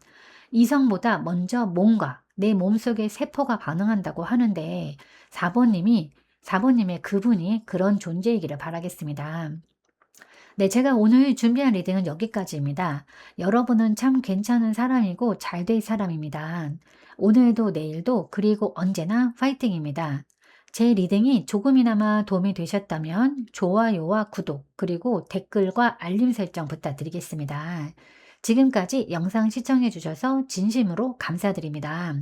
이성보다 먼저 몸과 내 몸속의 세포가 반응한다고 하는데 4번님의 그분이 그런 존재이기를 바라겠습니다. 네, 제가 오늘 준비한 리딩은 여기까지입니다. 여러분은 참 괜찮은 사람이고 잘 될 사람입니다. 오늘도 내일도 그리고 언제나 파이팅입니다. 제 리딩이 조금이나마 도움이 되셨다면 좋아요와 구독 그리고 댓글과 알림 설정 부탁드리겠습니다. 지금까지 영상 시청해 주셔서 진심으로 감사드립니다.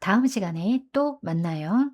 다음 시간에 또 만나요.